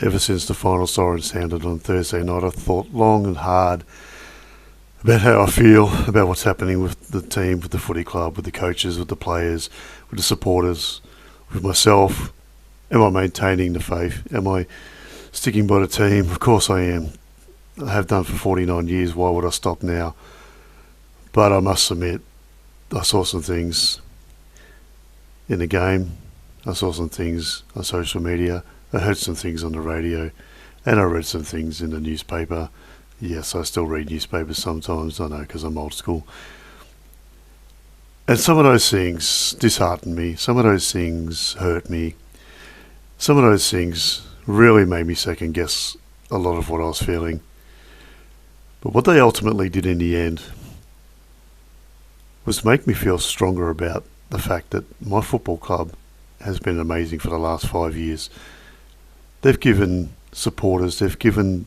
Ever since the final siren sounded on Thursday night, I've thought long and hard about how I feel about what's happening with the team, with the footy club, with the coaches, with the players, with the supporters, with myself. Am I maintaining the faith? Am I sticking by the team? Of course I am. I have done for 49 years. Why would I stop now? But I must admit, I saw some things in the game. I saw some things on social media. I heard some things on the radio. And I read some things in the newspaper. Yes, I still read newspapers sometimes. I know, because I'm old school. And some of those things disheartened me. Some of those things hurt me. Some of those things really made me second guess a lot of what I was feeling. But what they ultimately did in the end was make me feel stronger about the fact that my football club has been amazing for the last 5 years. They've given supporters, they've given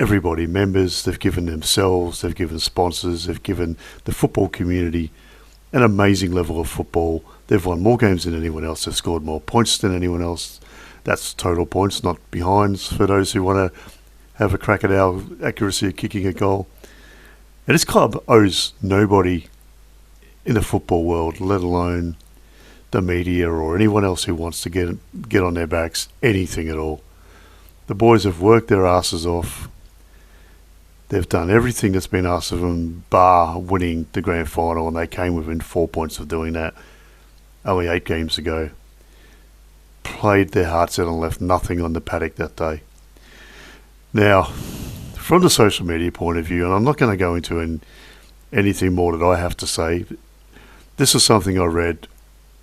everybody, members, they've given themselves, they've given sponsors, they've given the football community an amazing level of football. They've won more games than anyone else, they've scored more points than anyone else. That's total points, not behinds, for those who want to have a crack at our accuracy of kicking a goal. And this club owes nobody in the football world, let alone the media or anyone else who wants to get on their backs, anything at all. The boys have worked their asses off. They've done everything that's been asked of them, bar winning the grand final, and they came within 4 points of doing that only 8 games ago. Played their hearts out and left nothing on the paddock that day. Now, from the social media point of view, and I'm not going to go into anything more that I have to say, this is something I read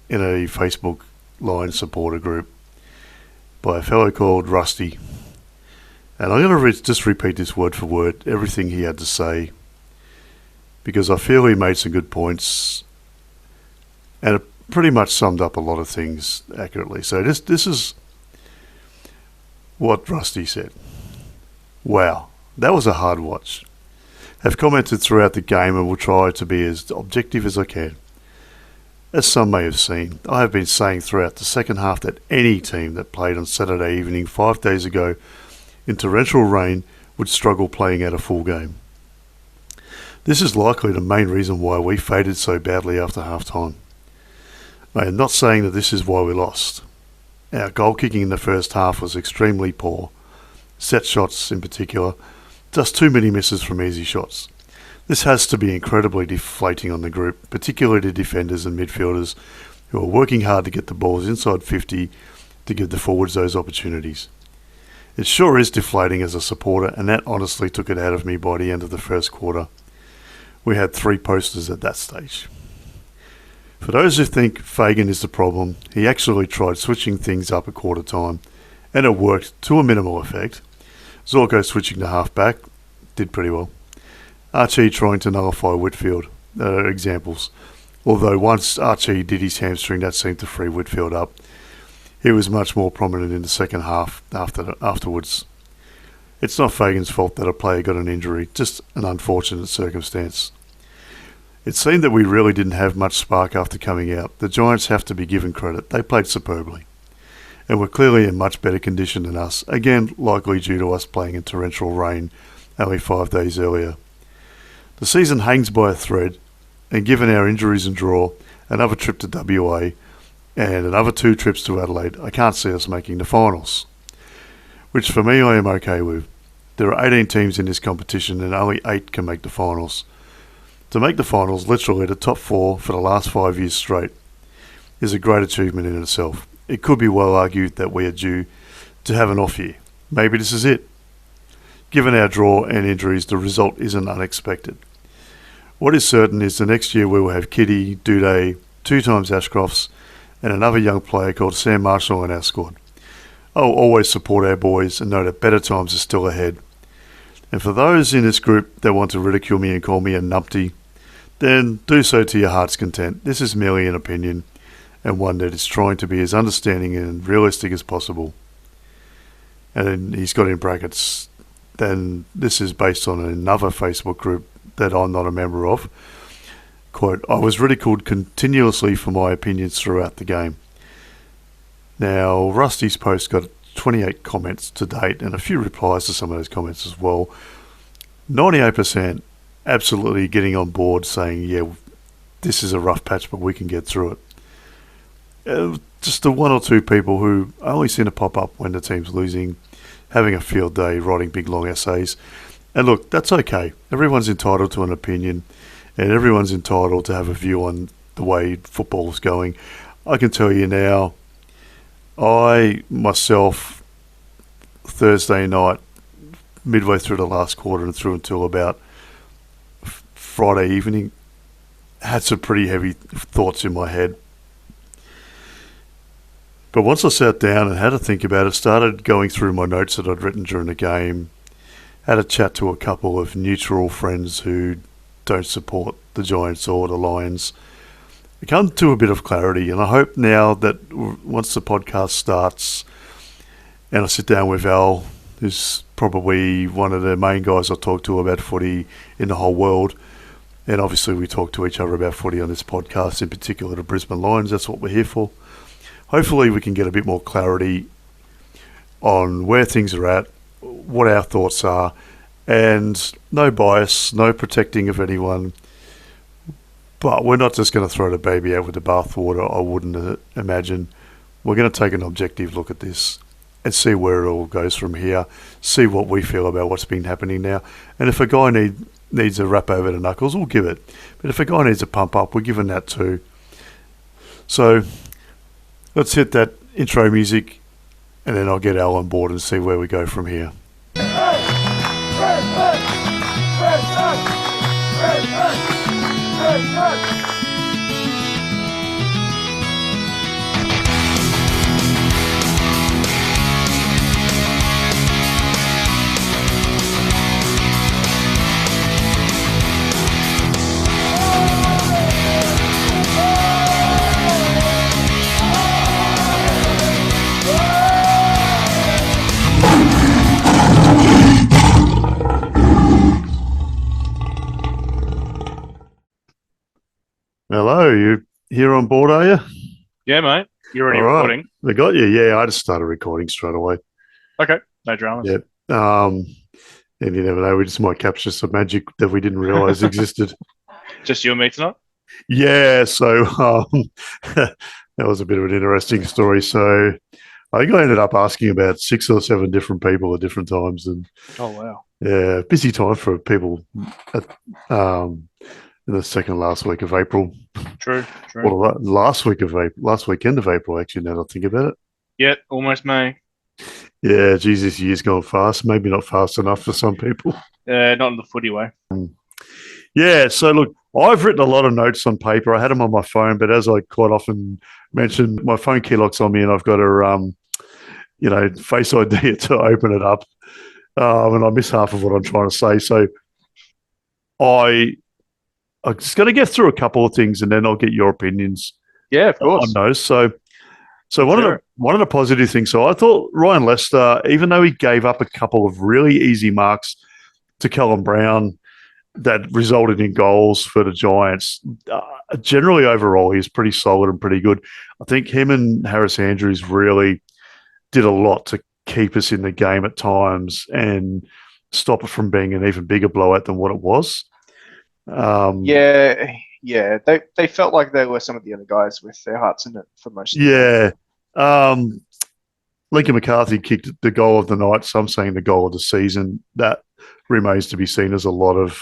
in a Facebook line supporter group by a fellow called Rusty. And I'm going to just repeat this word for word, everything he had to say, because I feel he made some good points and it pretty much summed up a lot of things accurately. So this is what Rusty said. Wow, that was a hard watch. Have commented throughout the game and will try to be as objective as I can. As some may have seen, I have been saying throughout the second half that any team that played on Saturday evening 5 days ago in torrential rain would struggle playing out a full game. This is likely the main reason why we faded so badly after half-time. I am not saying that this is why we lost. Our goal kicking in the first half was extremely poor. Set shots in particular, just too many misses from easy shots. This has to be incredibly deflating on the group, particularly the defenders and midfielders who are working hard to get the balls inside 50 to give the forwards those opportunities. It sure is deflating as a supporter, and that honestly took it out of me by the end of the first quarter. We had 3 posters at that stage. For those who think Fagan is the problem, he actually tried switching things up at quarter time, and it worked to a minimal effect. Zorko switching to half-back did pretty well. Archie trying to nullify Whitfield are examples. Although once Archie did his hamstring, that seemed to free Whitfield up. He was much more prominent in the second half afterwards. It's not Fagan's fault that a player got an injury, just an unfortunate circumstance. It seemed that we really didn't have much spark after coming out. The Giants have to be given credit. They played superbly and were clearly in much better condition than us, again likely due to us playing in torrential rain only 5 days earlier. The season hangs by a thread, and given our injuries and draw, another trip to WA and another 2 trips to Adelaide, I can't see us making the finals. Which for me I am okay with. There are 18 teams in this competition and only 8 can make the finals. To make the finals, literally the top 4 for the last 5 years straight, is a great achievement in itself. It could be well argued that we are due to have an off year. Maybe this is it. Given our draw and injuries, the result isn't unexpected. What is certain is the next year we will have Kitty, Duday, 2 times Ashcrofts, and another young player called Sam Marshall in our squad. I will always support our boys and know that better times are still ahead. And for those in this group that want to ridicule me and call me a numpty, then do so to your heart's content. This is merely an opinion, and one that is trying to be as understanding and realistic as possible. And then he's got in brackets, then this is based on another Facebook group that I'm not a member of. Quote, I was ridiculed continuously for my opinions throughout the game. Now, Rusty's post got 28 comments to date and a few replies to some of those comments as well. 98% absolutely getting on board saying, yeah, this is a rough patch, but we can get through it. Just the one or two people who I only seem to pop up when the team's losing, having a field day, writing big long essays. And look, that's okay. Everyone's entitled to an opinion and everyone's entitled to have a view on the way football's going. I can tell you now, I myself, Thursday night, midway through the last quarter and through until about Friday evening, had some pretty heavy thoughts in my head. But once I sat down and had to think about it, started going through my notes that I'd written during the game, had a chat to a couple of neutral friends who don't support the Giants or the Lions, I come to a bit of clarity, and I hope now that once the podcast starts and I sit down with Al, who's probably one of the main guys I talk to about footy in the whole world, and obviously we talk to each other about footy on this podcast, in particular the Brisbane Lions, that's what we're here for. Hopefully we can get a bit more clarity on where things are at, what our thoughts are, and no bias, no protecting of anyone. But we're not just going to throw the baby out with the bathwater, I wouldn't imagine. We're going to take an objective look at this and see where it all goes from here, see what we feel about what's been happening now. And if a guy needs a rap over the knuckles, we'll give it. But if a guy needs a pump up, we're giving that too. So let's hit that intro music and then I'll get Al on board and see where we go from here. Hello, you here on board, are you? Yeah, mate. You're already recording. I got you. Yeah, I just started recording straight away. Okay, no dramas. Yeah. And you never know, we just might capture some magic that we didn't realise existed. Just you and me tonight? Yeah, so that was a bit of an interesting story. So I think I ended up asking about 6 or 7 different people at different times. And oh, wow. Yeah, busy time for people at, in the last week of April. True. Well, last weekend of April, actually, now that I think about it. Yeah, almost May. Yeah, geez, this year's gone fast. Maybe not fast enough for some people. Not in the footy way. Yeah, so look, I've written a lot of notes on paper. I had them on my phone, but as I quite often mention, my phone key locks on me and I've got to, Face ID to open it up. And I miss half of what I'm trying to say. So I'm just going to get through a couple of things and then I'll get your opinions. Yeah, of course. On those. So one of the positive things. So I thought Ryan Lester, even though he gave up a couple of really easy marks to Callum Brown that resulted in goals for the Giants, generally overall he was pretty solid and pretty good. I think him and Harris Andrews really did a lot to keep us in the game at times and stop it from being an even bigger blowout than what it was. They felt like they were some of the other guys with their hearts in it for most of the time. Lincoln McCarthy kicked the goal of the night, some saying the goal of the season. That remains to be seen as a lot of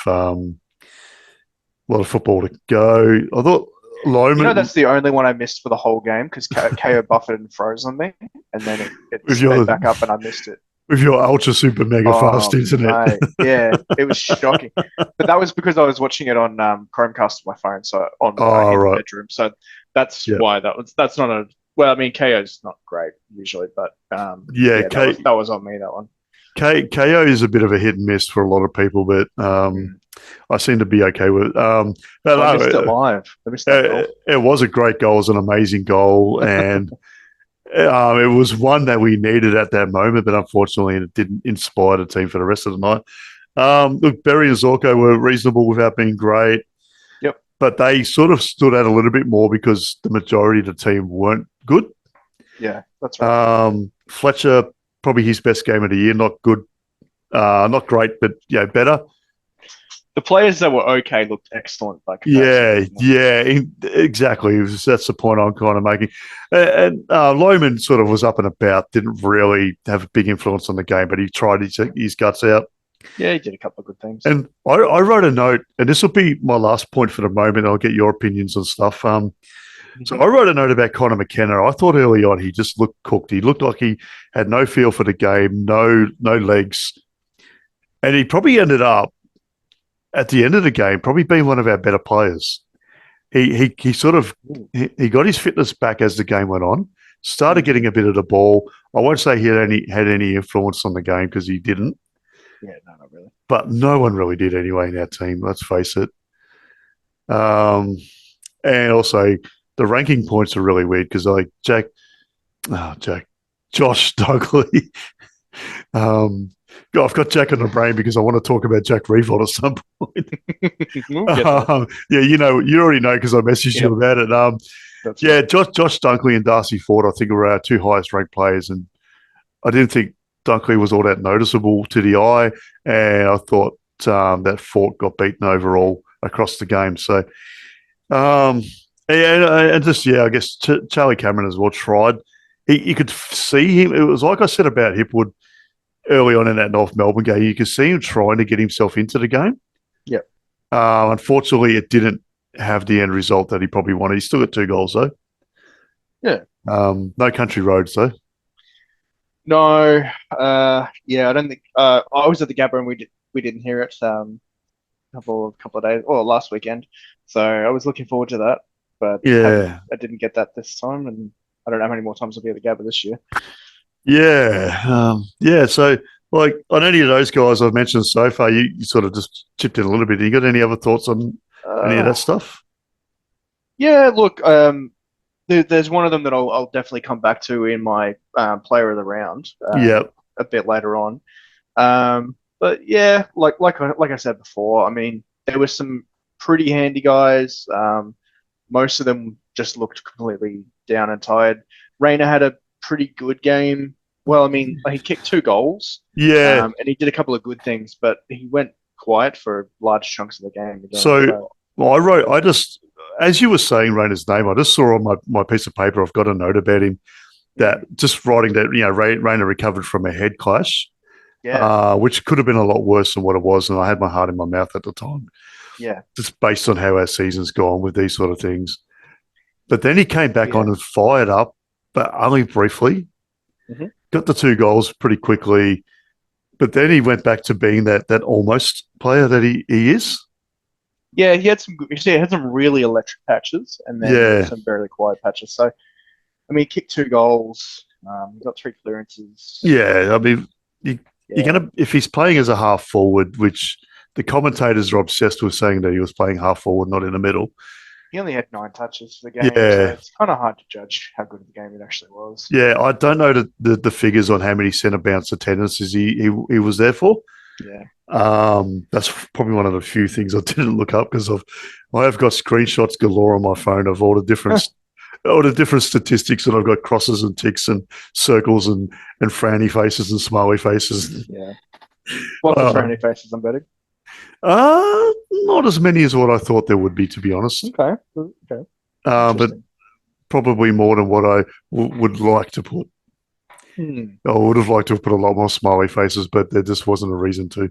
football to go. I thought Loman... that's the only one I missed for the whole game because KO buffeted and froze on me and then it went back up and I missed it. With your ultra super mega fast internet. Mate. Yeah, it was shocking. But that was because I was watching it on Chromecast on my phone, so in the bedroom. So that's why that's not a... Well, I mean, KO's not great usually, but that was on me, that one. KO is a bit of a hit and miss for a lot of people, but I seem to be okay with it. I missed it live. It was a great goal. It was an amazing goal, and it was one that we needed at that moment, but unfortunately it didn't inspire the team for the rest of the night. Look, Berry and Zorko were reasonable without being great. Yep. But they sort of stood out a little bit more because the majority of the team weren't good. Yeah, that's right. Fletcher probably his best game of the year. Not good, not great, but better. The players that were okay looked excellent. Exactly. That's the point I'm kind of making. And Lohman sort of was up and about, didn't really have a big influence on the game, but he tried his guts out. Yeah, he did a couple of good things. And I wrote a note, and this will be my last point for the moment. I'll get your opinions on stuff. So I wrote a note about Connor McKenna. I thought early on he just looked cooked. He looked like he had no feel for the game, no legs. And he probably ended up, at the end of the game, probably being one of our better players. He got his fitness back as the game went on, started getting a bit of the ball. I won't say he had any influence on the game because he didn't. Yeah, no, not really. But no one really did anyway in our team, let's face it. And also the ranking points are really weird because Josh Dunkley. I've got Jack on the brain because I want to talk about Jack Revolt at some point. You already know because I messaged you about it. Right. Josh Dunkley and Darcy Ford, I think, were our two highest ranked players, and I didn't think Dunkley was all that noticeable to the eye, and I thought that Ford got beaten overall across the game. So, I guess Charlie Cameron as well tried. You could see him. It was like I said about Hipwood early on in that North Melbourne game. You could see him trying to get himself into the game. Yeah. Unfortunately, it didn't have the end result that he probably wanted. He still got 2 goals, though. Yeah. No country roads, though. No. I don't think. I was at the Gabba and we didn't hear it a couple of days, or last weekend. So I was looking forward to that. But I didn't get that this time, and I don't know how many more times I'll be at the Gabba this year. Yeah. So, on any of those guys I've mentioned so far, you sort of just chipped in a little bit. You got any other thoughts on any of that stuff? Yeah, look, there's one of them that I'll definitely come back to in my player of the round. A bit later on. But yeah, like I said before, I mean, there were some pretty handy guys. Most of them just looked completely down and tired. Rayner had a pretty good game. Well, I mean, he kicked 2 goals. Yeah. And he did a couple of good things, but he went quiet for large chunks of the game. I just, as you were saying Rayner's name, I just saw on my piece of paper, I've got a note about him, that just writing that, Rayner recovered from a head clash, which could have been a lot worse than what it was. And I had my heart in my mouth at the time. Yeah. Just based on how our season's gone with these sort of things. But then he came back on and fired up, but only briefly. Mm-hmm. Got the 2 goals pretty quickly, but then he went back to being that almost player that he is. Yeah, he had some really electric patches, and then some very quiet patches. So, I mean, he kicked 2 goals, he got 3 clearances. Yeah, I mean, you're gonna, if he's playing as a half forward, which the commentators are obsessed with saying that he was playing half forward, not in the middle. He only had 9 touches for the game, so it's kind of hard to judge how good of the game it actually was. Yeah, I don't know the figures on how many centre bounce attendances he was there for. Yeah. That's probably one of the few things I didn't look up because I have got screenshots galore on my phone of all the different statistics, and I've got crosses and ticks and circles and frowny faces and smiley faces. Yeah. Lots of frowny faces, I'm betting. Not as many as what I thought there would be, to be honest. Okay. But probably more than what I would like to put. I would have liked to have put a lot more smiley faces, but there just wasn't a reason to.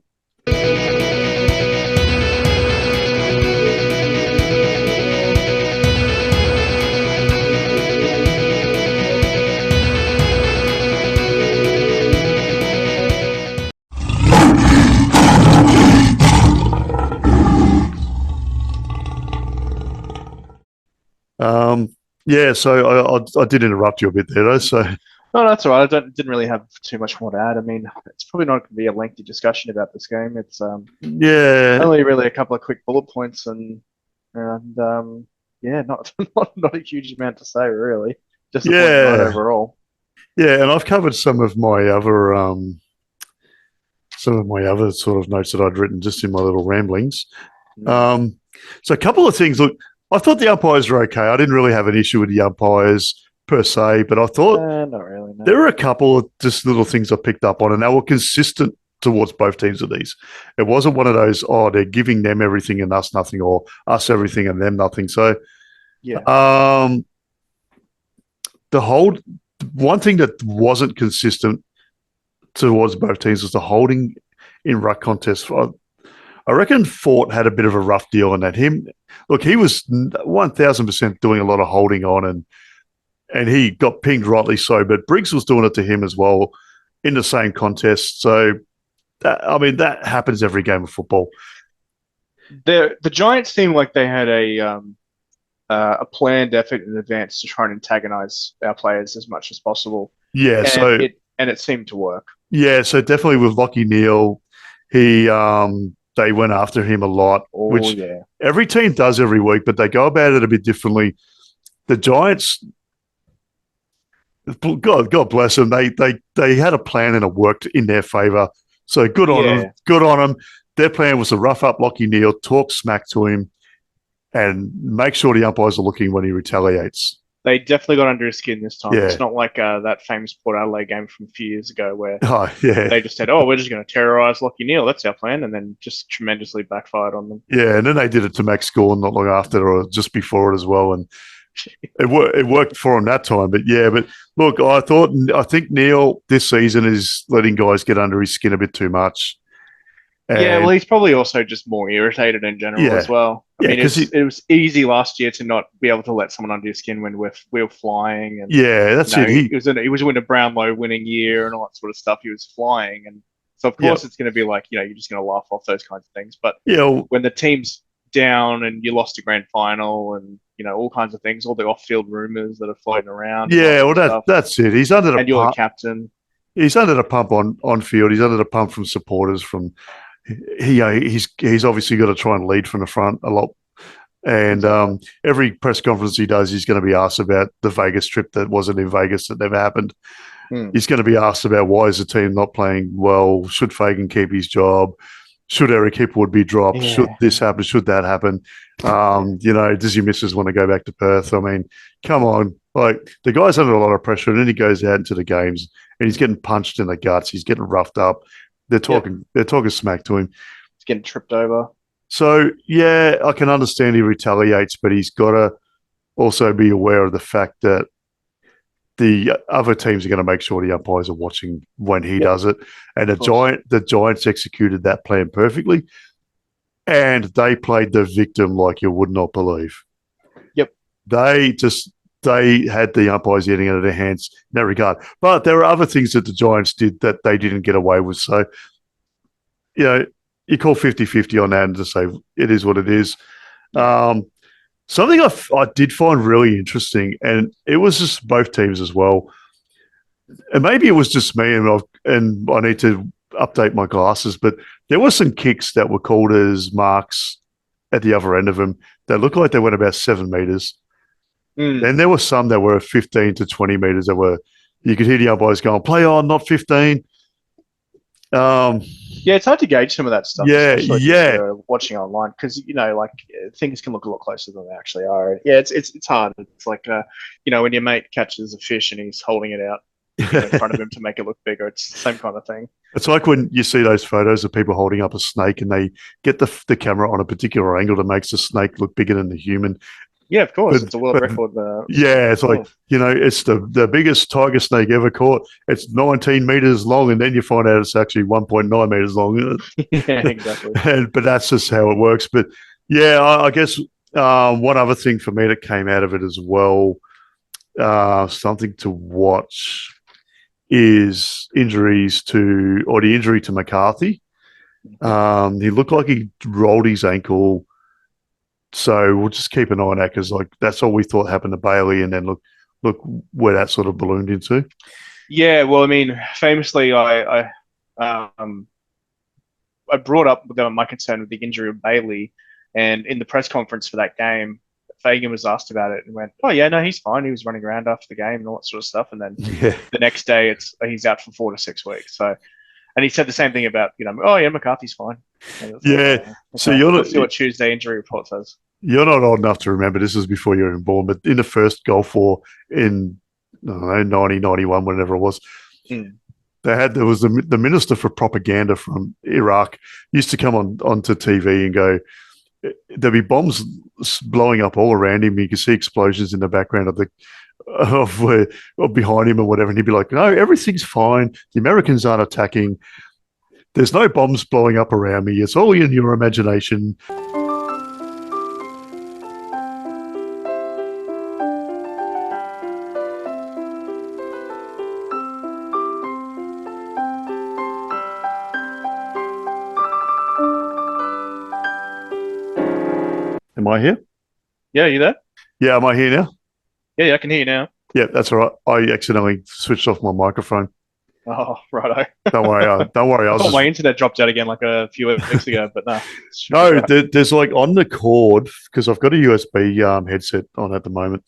So I did interrupt you a bit there, though. So no, that's all right. Didn't really have too much more to add. I mean, it's probably not going to be a lengthy discussion about this game. It's only really a couple of quick bullet points, and not a huge amount to say really. Just overall. Yeah, and I've covered some of my other sort of notes that I'd written just in my little ramblings. So a couple of things. Look, I thought the umpires were okay. I didn't really have an issue with the umpires. per se, but I thought Not really. No. there were a couple of just little things I picked up on, and they were consistent towards both teams of these. It wasn't one of those, they're giving them everything and us nothing, or us everything and them nothing. So, Yeah. the whole one thing that wasn't consistent towards both teams was the holding in ruck contests. I reckon Fort had a bit of a rough deal on that. He was 1,000% doing a lot of holding on, and he got pinged rightly so. But Briggs was doing it to him as well in the same contest. So, that happens every game of football. The Giants seemed like they had a planned effort in advance to try and antagonize our players as much as possible. Yeah, and it seemed to work. Yeah, so definitely with Lachie Neale, they went after him a lot, which every team does every week, but they go about it a bit differently. The Giants, God bless them, they had a plan and it worked in their favour. So good on them. Good on them. Their plan was to rough up Lachie Neale, talk smack to him, and make sure the umpires are looking when he retaliates. They definitely got under his skin this time. Yeah. It's not like that famous Port Adelaide game from a few years ago where they just said, we're just going to terrorise Lachie Neale. That's our plan. And then just tremendously backfired on them. Yeah, and then they did it to Max Gorn not long after or just before it as well. And it worked for him that time. But look, I think Neale this season is letting guys get under his skin a bit too much. And he's probably also just more irritated in general as well. I mean, it was easy last year to not be able to let someone under your skin when we were flying. And, that's it. He was in a Brownlow winning year and all that sort of stuff. He was flying. And so, of course, it's going to be like, you're just going to laugh off those kinds of things. But when the team's down and you lost a grand final and, all kinds of things, all the off-field rumors that are floating around. That's it. He's under the and you're the captain. He's under the pump on field. He's under the pump from supporters. He's obviously got to try and lead from the front a lot. And every press conference he does, he's going to be asked about the Vegas trip that wasn't in Vegas that never happened. He's going to be asked about why is the team not playing well? Should Fagan keep his job? Should Eric Hipwood be dropped? Yeah. Should this happen? Should that happen? Does your missus want to go back to Perth? I mean, come on. Like, the guy's under a lot of pressure, and then he goes out into the games, and he's getting punched in the guts. He's getting roughed up. They're talking smack to him. He's getting tripped over. So, I can understand he retaliates, but he's got to also be aware of the fact that the other teams are going to make sure the umpires are watching when he does it. And the Giants executed that plan perfectly, and they played the victim like you would not believe. Yep. They had the umpires getting out of their hands in that regard. But there are other things that the Giants did that they didn't get away with. So, you call 50-50 on that and just say it is what it is. Something I did find really interesting, and it was just both teams as well, and maybe it was just me, and I need to update my glasses, but there were some kicks that were called as marks at the other end of them that looked like they went about 7 meters. Then there were some that were 15 to 20 meters that you could hear the umpires going, play on, not 15. It's hard to gauge some of that stuff. Watching online because things can look a lot closer than they actually are. Yeah, it's hard. It's like when your mate catches a fish and he's holding it out in front of him to make it look bigger. It's the same kind of thing. It's like when you see those photos of people holding up a snake and they get the camera on a particular angle that makes the snake look bigger than the human. Yeah, of course. It's a world record. It's like, it's the biggest tiger snake ever caught. It's 19 meters long, and then you find out it's actually 1.9 meters long. Yeah, exactly. But that's just how it works. But, I guess one other thing for me that came out of it as well, something to watch, is the injury to McCarthy. He looked like he rolled his ankle. So we'll just keep an eye on that because that's all we thought happened to Bailey, and then look where that sort of ballooned into. Yeah, well, I mean, famously, I brought up my concern with the injury of Bailey, and in the press conference for that game, Fagan was asked about it and went, "Oh yeah, no, he's fine. He was running around after the game and all that sort of stuff." And then the next day, he's out for 4 to 6 weeks. So. And he said the same thing about, McCarthy's fine. So let's see what Tuesday injury report says. You're not old enough to remember. This was before you were even born, but in the first Gulf War in don't know, 90, 91, whatever it was. Mm. There was the minister for propaganda from Iraq used to come onto TV and go, there'd be bombs blowing up all around him. You could see explosions in the background of behind him or whatever, and he'd be like, "No, everything's fine. The Americans aren't attacking. There's no bombs blowing up around me. It's all in your imagination." Am I here? Yeah, you there? Yeah, am I here now? Yeah, I can hear you now. Yeah, that's all right. I accidentally switched off my microphone. Oh, righto. Don't worry. Don't worry. I thought my internet dropped out again like a few weeks ago, but no. No, there's like on the cord, because I've got a USB headset on at the moment.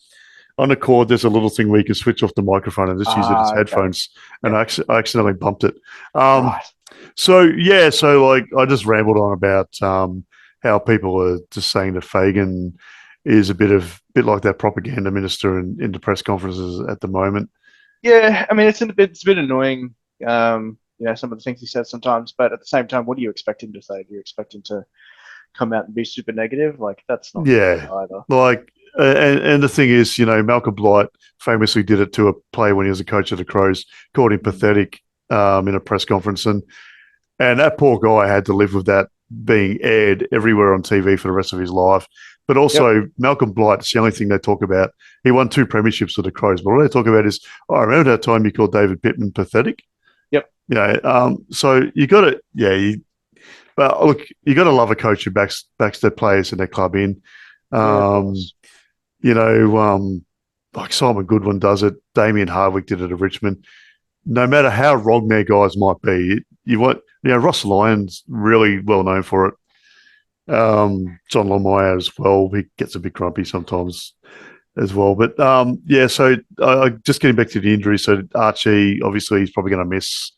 On the cord, there's a little thing where you can switch off the microphone and just use it as headphones. And I accidentally bumped it. Right. So like I just rambled on about how people are just saying that Fagan is a bit like that propaganda minister in the press conferences at the moment. Yeah, I mean it's a bit annoying. Some of the things he says sometimes, but at the same time, what do you expect him to say? Do you expect him to come out and be super negative? Like that's not good either. Like, and the thing is, Malcolm Blight famously did it to a player when he was a coach of the Crows, called him pathetic in a press conference, and that poor guy had to live with that being aired everywhere on TV for the rest of his life. But also, Malcolm Blight, it's the only thing they talk about. He won 2 premierships with the Crows, but all they talk about is, I remember that time you called David Pittman pathetic. Yep. So you got to, but look, you got to love a coach who backs their players and their club in. Like Simon Goodwin does it. Damien Hardwick did it at Richmond. No matter how wrong their guys might be, Ross Lyon's really well known for it. John Longmire as well. He gets a bit grumpy sometimes as well. But so just getting back to the injury. So Archie, obviously, he's probably going to miss.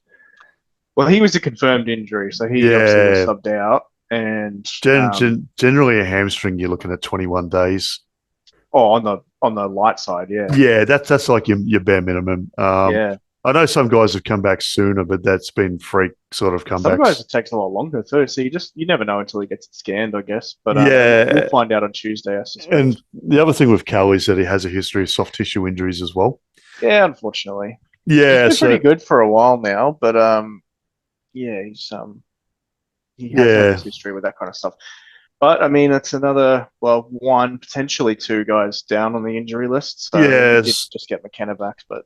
Well, he was a confirmed injury, so he obviously was subbed out. And generally a hamstring, you're looking at 21 days. Oh, on the light side, yeah. Yeah, that's like your bare minimum. I know some guys have come back sooner, but that's been freak sort of comebacks. Some guys it takes a lot longer too, so you never know until he gets it scanned, I guess. But we'll find out on Tuesday, I suspect. And the other thing with Cal is that he has a history of soft tissue injuries as well. Yeah, unfortunately. Yeah, he's been pretty good for a while now, but he has this history with that kind of stuff. But I mean, it's another one, potentially 2 guys down on the injury list. So just get McKenna back, but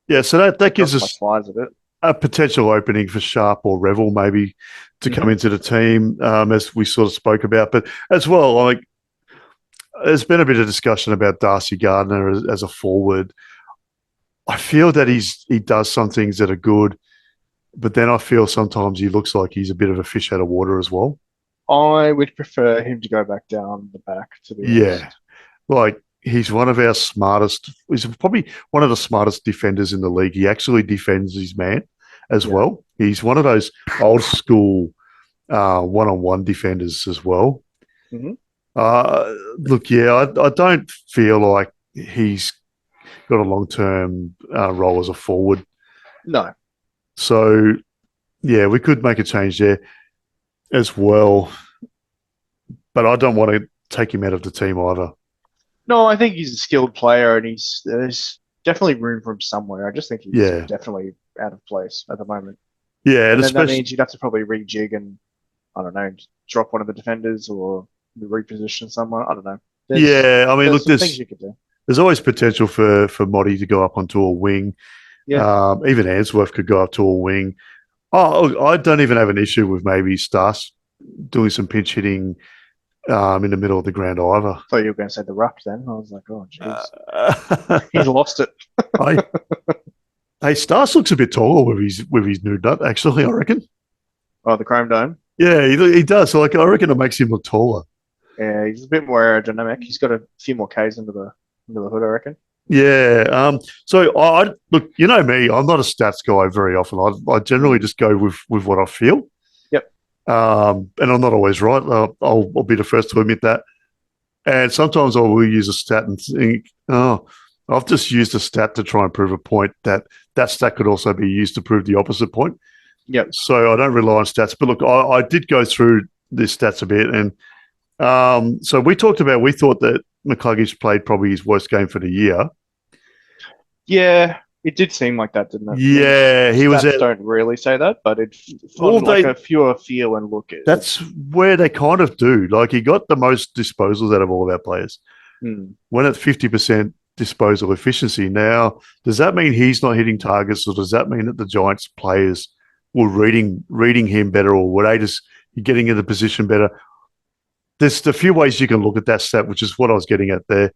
Yeah, so that gives us a bit. A potential opening for Sharp or Revel maybe to come into the team, as we sort of spoke about. But as well, like there's been a bit of discussion about Darcy Gardner as a forward. I feel that he does some things that are good, but then I feel sometimes he looks like he's a bit of a fish out of water as well. I would prefer him to go back down the back, to be honest. Like he's one of our smartest. He's probably one of the smartest defenders in the league. He actually defends his man as well. He's one of those old school one-on-one defenders as well. Mm-hmm. I don't feel like he's got a long-term role as a forward. No. So, we could make a change there as well. But I don't want to take him out of the team either. No, I think he's a skilled player, and there's definitely room for him somewhere. I just think he's definitely out of place at the moment. Yeah, and then that means you'd have to probably rejig and, I don't know, drop one of the defenders or reposition someone. I don't know. There's things you could do. There's always potential for Motti to go up onto a wing. Yeah. Even Answorth could go up to a wing. Oh, I don't even have an issue with maybe Stas doing some pinch hitting in the middle of the ground either. I thought you were going to say the ruck then. I was like, oh, jeez. He's lost it. Hey, Stas looks a bit taller with his new nut, actually, I reckon. Oh, the Chrome Dome? Yeah, he does. So, I reckon it makes him look taller. Yeah, he's a bit more aerodynamic. He's got a few more Ks into the hood, I reckon. Yeah. So I look, you know me, I'm not a stats guy very often. I generally just go with what I feel. Yep. And I'm not always right. I'll be the first to admit that. And sometimes I will use a stat and think, I I've just used a stat to try and prove a point that stat could also be used to prove the opposite point. Yep. So I don't rely on stats. But look, I did go through this stats a bit. And so we thought that McCluggage played probably his worst game for the year. Yeah, it did seem like that, didn't it? Yeah, he was. Don't really say that, but it's a pure feel and look. That's where they kind of do. Like, he got the most disposals out of all of our players. Went at 50% disposal efficiency. Now, does that mean he's not hitting targets, or does that mean that the Giants players were reading him better, or were they just getting in the position better? There's a few ways you can look at that stat, which is what I was getting at there.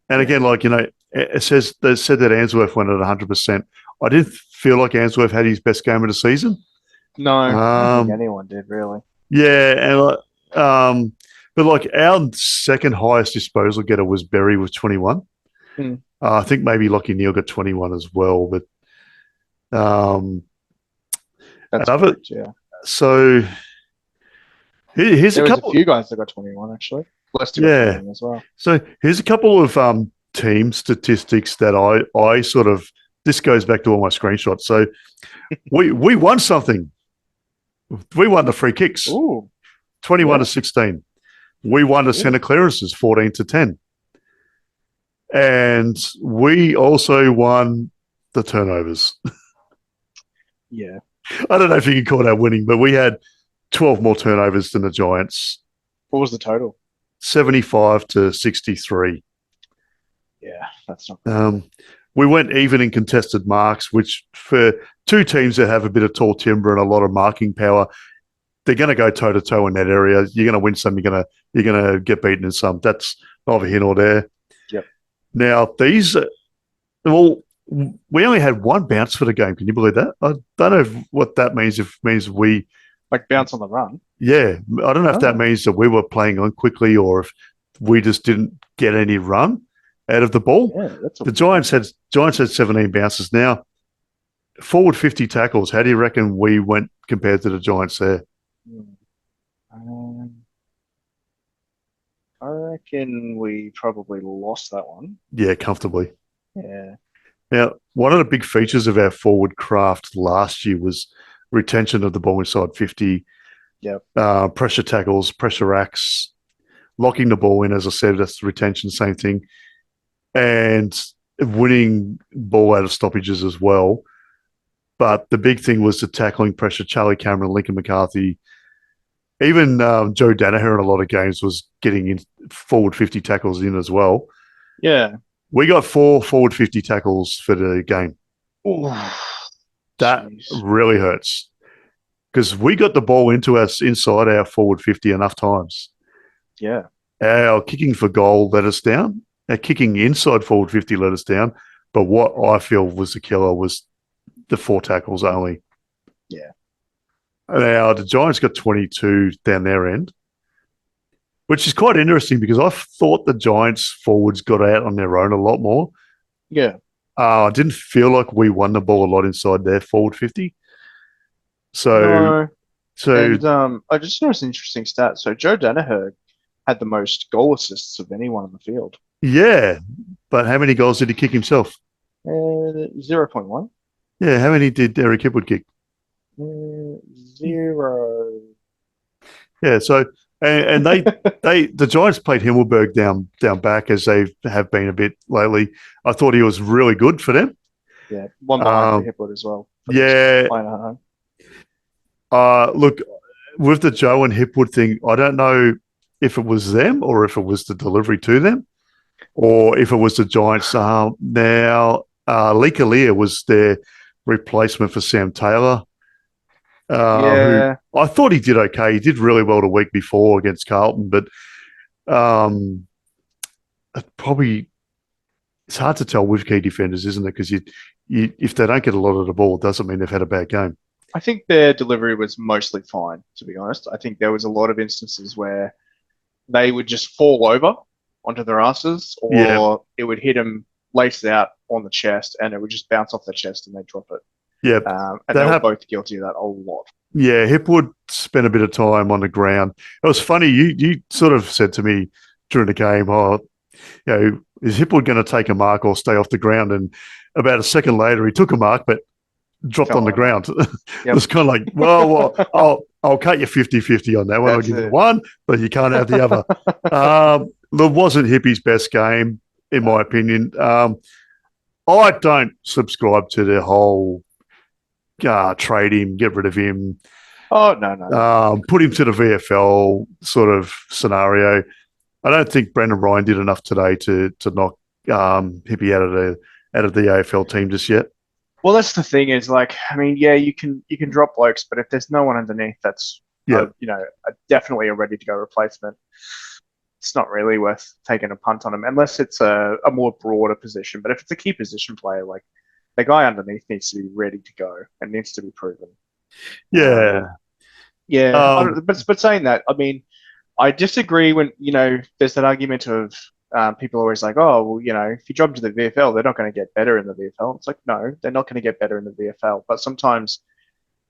And again, like, they said that Answorth went at 100%. I didn't feel like Answorth had his best game of the season. No, I don't think anyone did, really. Yeah, and but like, our second highest disposal getter was Berry with 21. I think maybe Lockie Neal got 21 as well, but that's correct, yeah. So here's a few guys that got 21 actually. Lester got 21 as well. So here's a couple of team statistics that I sort of, this goes back to all my screenshots. So we won something. We won the free kicks. Ooh. 21 to 16. We won the centre clearances 14 to 10. And we also won the turnovers. Yeah. I don't know if you can call that winning, but we had 12 more turnovers than the Giants. What was the total? 75 to 63. Yeah, that's not good. We went even in contested marks, which for two teams that have a bit of tall timber and a lot of marking power, they're going to go toe to toe in that area. You're going to win some. You're going to get beaten in some. That's neither here nor there. Yep. Now these, well, we only had one bounce for the game. Can you believe that? I don't know what that means. If it means we like bounce on the run. Yeah, I don't know if that means that we were playing on quickly or if we just didn't get any run out of the ball. Yeah, the Giants had 17 bounces. Now, forward 50 tackles. How do you reckon we went compared to the Giants there? I reckon we probably lost that one. Yeah, comfortably. Yeah. Now, one of the big features of our forward craft last year was retention of the ball inside 50. Yep. Pressure tackles, pressure acts, locking the ball in, as I said, that's retention, same thing. And winning ball out of stoppages as well. But the big thing was the tackling pressure. Charlie Cameron, Lincoln McCarthy, even Joe Danaher in a lot of games was getting in forward 50 tackles in as well. Yeah. We got 4 forward 50 tackles for the game. Ooh, that really hurts because we got the ball into us inside our forward 50 enough times. Yeah. Our kicking for goal let us down. Our kicking inside forward 50 let us down. But what I feel was the killer was the 4 tackles only. Yeah. Now, the Giants got 22 down their end, which is quite interesting because I thought the Giants forwards got out on their own a lot more. Yeah. I didn't feel like we won the ball a lot inside their forward 50. So I just noticed an interesting stat. So Joe Danaher had the most goal assists of anyone on the field. Yeah, but how many goals did he kick himself? 0.1. Yeah, how many did Eric Hipwood kick? 0. Yeah, so and the Giants played Himmelberg down back as they have been a bit lately. I thought he was really good for them. Yeah, one behind for Hipwood as well. Yeah. Look, with the Joe and Hipwood thing, I don't know if it was them or if it was the delivery to them or if it was the Giants. Now, Lee Kalia was their replacement for Sam Taylor. Who I thought he did okay. He did really well the week before against Carlton, but it's hard to tell with key defenders, isn't it? Because if they don't get a lot of the ball, it doesn't mean they've had a bad game. I think their delivery was mostly fine, to be honest. I think there was a lot of instances where they would just fall over onto their asses or it would hit them laced out on the chest and it would just bounce off the chest and they'd drop it. Yeah. And they were both guilty of that a lot. Yeah, Hipwood spent a bit of time on the ground. It was funny. You sort of said to me during the game, is Hipwood going to take a mark or stay off the ground? And about a second later, he took a mark, but dropped on the ground. It was kind of like, well, I'll cut you 50-50 on that one. I'll give you one, but you can't have the other. It wasn't Hippie's best game, in my opinion. I don't subscribe to the whole trade him, get rid of him. Oh, no. Put him to the VFL sort of scenario. I don't think Brendan Ryan did enough today to knock Hippie out of the AFL team just yet. Well, that's the thing is, like, I mean, yeah, you can drop blokes, but if there's no one underneath that's, definitely a ready-to-go replacement, it's not really worth taking a punt on him unless it's a more broader position. But if it's a key position player, like, the guy underneath needs to be ready to go and needs to be proven. Yeah. But saying that, I mean, I disagree when, there's that argument of people always like, oh, well, if you drop to the VFL, they're not going to get better in the VFL. It's like, no, they're not going to get better in the VFL. But sometimes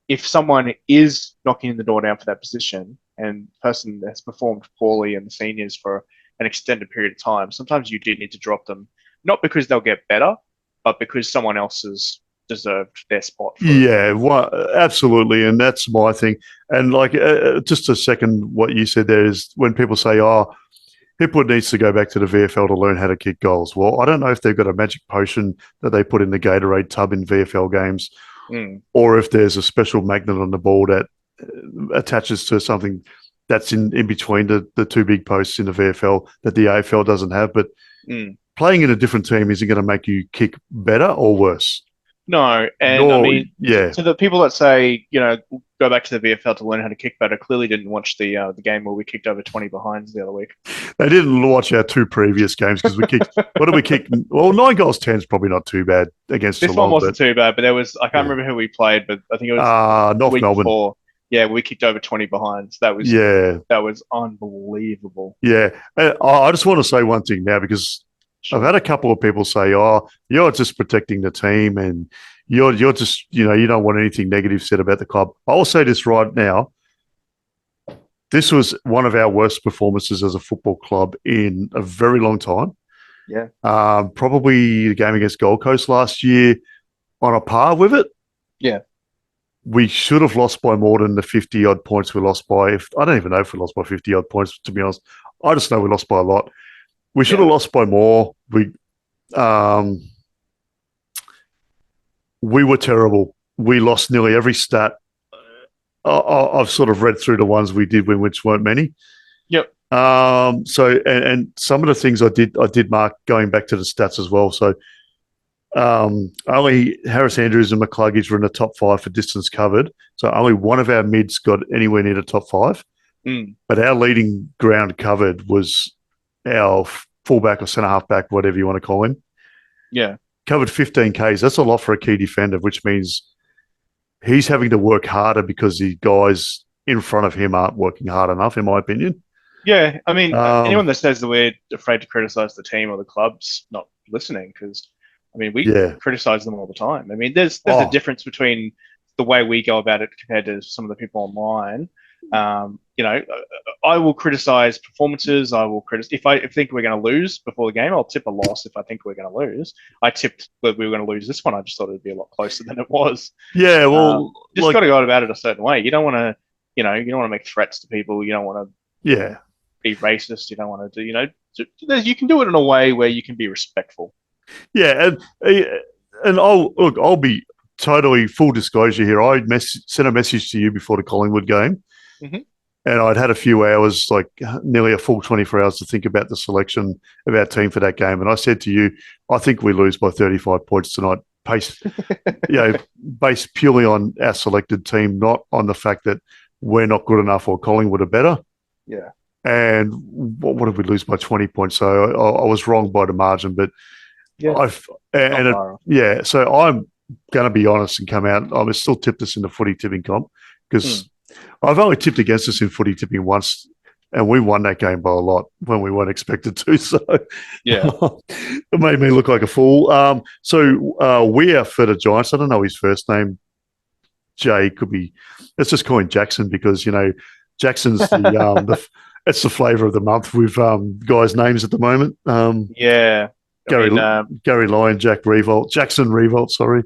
if someone is knocking the door down for that position and the person has performed poorly in the seniors for an extended period of time, sometimes you do need to drop them, not because they'll get better, but because someone else has deserved their spot. Well, absolutely. And that's my thing. And like, just to second what you said there is when people say, oh, Hipwood needs to go back to the VFL to learn how to kick goals. Well, I don't know if they've got a magic potion that they put in the Gatorade tub in VFL games or if there's a special magnet on the ball that attaches to something that's in between the two big posts in the VFL that the AFL doesn't have. But playing in a different team isn't going to make you kick better or worse. No, and I mean, to the people that say, go back to the VFL to learn how to kick better, clearly didn't watch the game where we kicked over 20 behinds the other week. They didn't watch our two previous games because we kicked. What did we kick? Well, 9 goals 10 is probably not too bad against this Geelong. One wasn't too bad, but there was I can't remember who we played, but I think it was North week Melbourne. Before. Yeah, we kicked over 20 behinds. That was unbelievable. Yeah, I just want to say one thing now because. Sure. I've had a couple of people say, "Oh, you're just protecting the team, and you're just you don't want anything negative said about the club." I will say this right now: this was one of our worst performances as a football club in a very long time. Yeah, probably the game against Gold Coast last year on a par with it. Yeah, we should have lost by more than the 50-odd points we lost by. I don't even know if we lost by 50-odd points. To be honest, I just know we lost by a lot. We should have lost by more. We were terrible. We lost nearly every stat. I've sort of read through the ones we did win, which weren't many. Yep. So and some of the things I did mark going back to the stats as well. So only Harris Andrews and McCluggage were in the top 5 for distance covered. So only one of our mids got anywhere near the top 5. But our leading ground covered was our fullback or centre halfback, whatever you want to call him. Yeah. Covered 15 Ks. That's a lot for a key defender, which means he's having to work harder because the guys in front of him aren't working hard enough, in my opinion. Yeah. I mean, anyone that says that we're afraid to criticise the team or the club's not listening because, I mean, we criticise them all the time. I mean, there's a difference between the way we go about it compared to some of the people online. I will criticize performances. I will criticize if I think we're going to lose before the game. I'll tip a loss if I think we're going to lose. I tipped that we were going to lose this one. I just thought it'd be a lot closer than it was. Yeah, well, just got to go about it a certain way. You don't want to, you don't want to make threats to people. You don't want to, be racist. You don't want to do, you can do it in a way where you can be respectful. Yeah, and I'll be totally full disclosure here. I sent a message to you before the Collingwood game. Mm-hmm. And I'd had a few hours, like nearly a full 24 hours to think about the selection of our team for that game. And I said to you, I think we lose by 35 points tonight, based purely on our selected team, not on the fact that we're not good enough or Collingwood are better. Yeah. And what did we lose by 20 points? So I was wrong by the margin, but so I'm going to be honest and come out. I was still tipped us in the footy tipping comp because I've only tipped against us in footy tipping once, and we won that game by a lot when we weren't expected to. So it made me look like a fool. We are for the Giants. I don't know his first name. Jay could be. Let's just call him Jackson because Jackson's the it's the flavour of the month with guys' names at the moment. Gary Lyon, Jackson Revolt, sorry.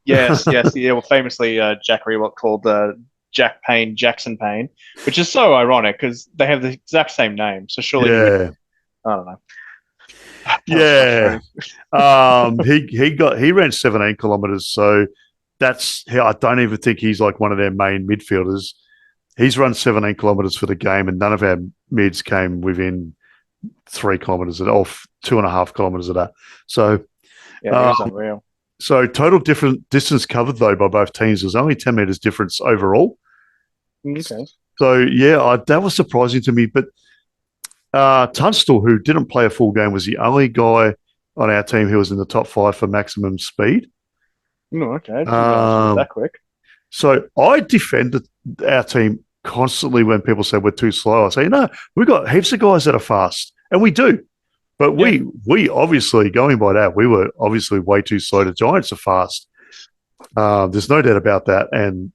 Yes. Yeah, well, famously, Jack Revolt called Jack Payne Jackson Payne, which is so ironic because they have the exact same name. So surely he would. I don't know. He ran 17 kilometers, so I don't even think he's like one of their main midfielders. He's run 17 kilometers for the game, and none of our mids came within 3 kilometers off 2.5 kilometers of that. So yeah, it was unreal. So total different distance covered though by both teams was only 10 meters difference overall. Okay. So yeah, that was surprising to me. But Tunstall, who didn't play a full game, was the only guy on our team who was in the top 5 for maximum speed. Oh, okay. That quick. So I defended our team constantly when people say we're too slow. I say, no, we've got heaps of guys that are fast, and we do. But we obviously, going by that, we were obviously way too slow. The Giants are fast. There's no doubt about that. And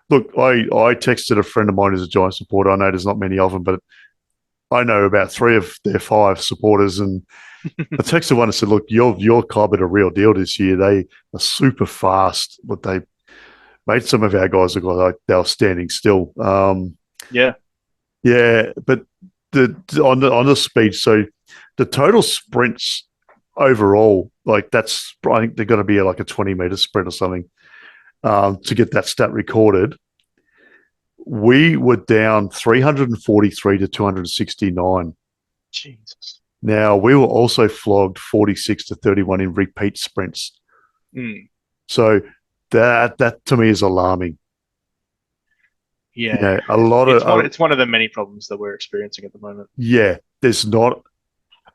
look, I texted a friend of mine who's a Giants supporter. I know there's not many of them, but I know about 3 of their 5 supporters. And I texted one and said, look, your club are a real deal this year. They are super fast, but they made some of our guys look like they were standing still. Yeah, but on the speed, so the total sprints overall, like I think they're going to be like a 20-meter sprint or something to get that stat recorded. We were down 343 to 269. Jesus. Now, we were also flogged 46 to 31 in repeat sprints. So that to me is alarming. Yeah, it's one of the many problems that we're experiencing at the moment. Yeah, there's not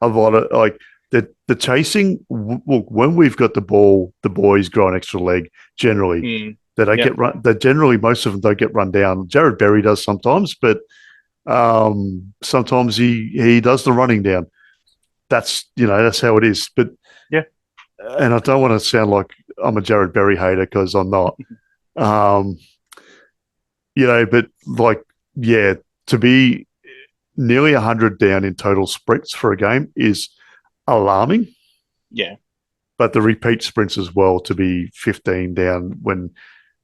a lot of like the chasing. Look, when we've got the ball, the boys grow an extra leg. Generally, they don't get run. They generally, most of them don't get run down. Jared Berry does sometimes, but sometimes he does the running down. That's how it is. But yeah, and I don't want to sound like I'm a Jared Berry hater because I'm not. But to be nearly 100 down in total sprints for a game is alarming. Yeah. But the repeat sprints as well, to be 15 down when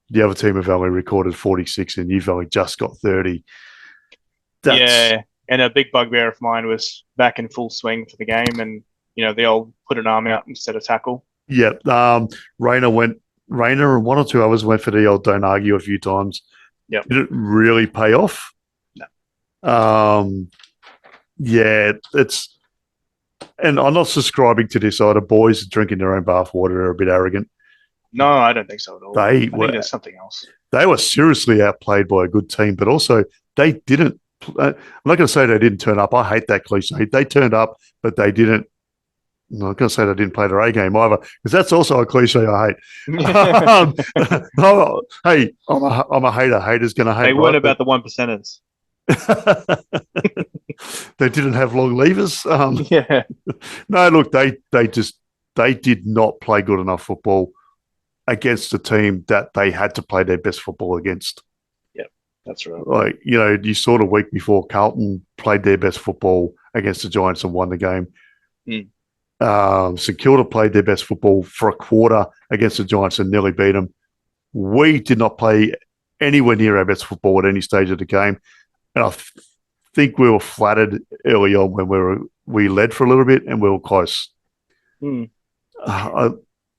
the other team have only recorded 46 and you've only just got 30. And a big bugbear of mine was back in full swing for the game and, they all put an arm out instead of tackle. Yeah. Rayner and one or two others went for the old don't argue a few times. Yep. Did it really pay off? No. It's, and I'm not subscribing to this either. Boys drinking their own bathwater are a bit arrogant. No, I don't think so at all. I think there's something else. They were seriously outplayed by a good team, but also they didn't. I'm not going to say they didn't turn up. I hate that cliche. They turned up, but they didn't. I'm not going to say they didn't play their A game either, because that's also a cliche I hate. No, hey, I'm a hater. Haters going to hate. They weren't about the 1%ers. They didn't have long levers. Yeah. No, look, they did not play good enough football against a team that they had to play their best football against. Yeah, that's right. Like, you saw the week before Carlton played their best football against the Giants and won the game. St Kilda played their best football for a quarter against the Giants and nearly beat them. We did not play anywhere near our best football at any stage of the game. And I think we were flattered early on when we led for a little bit and we were close. It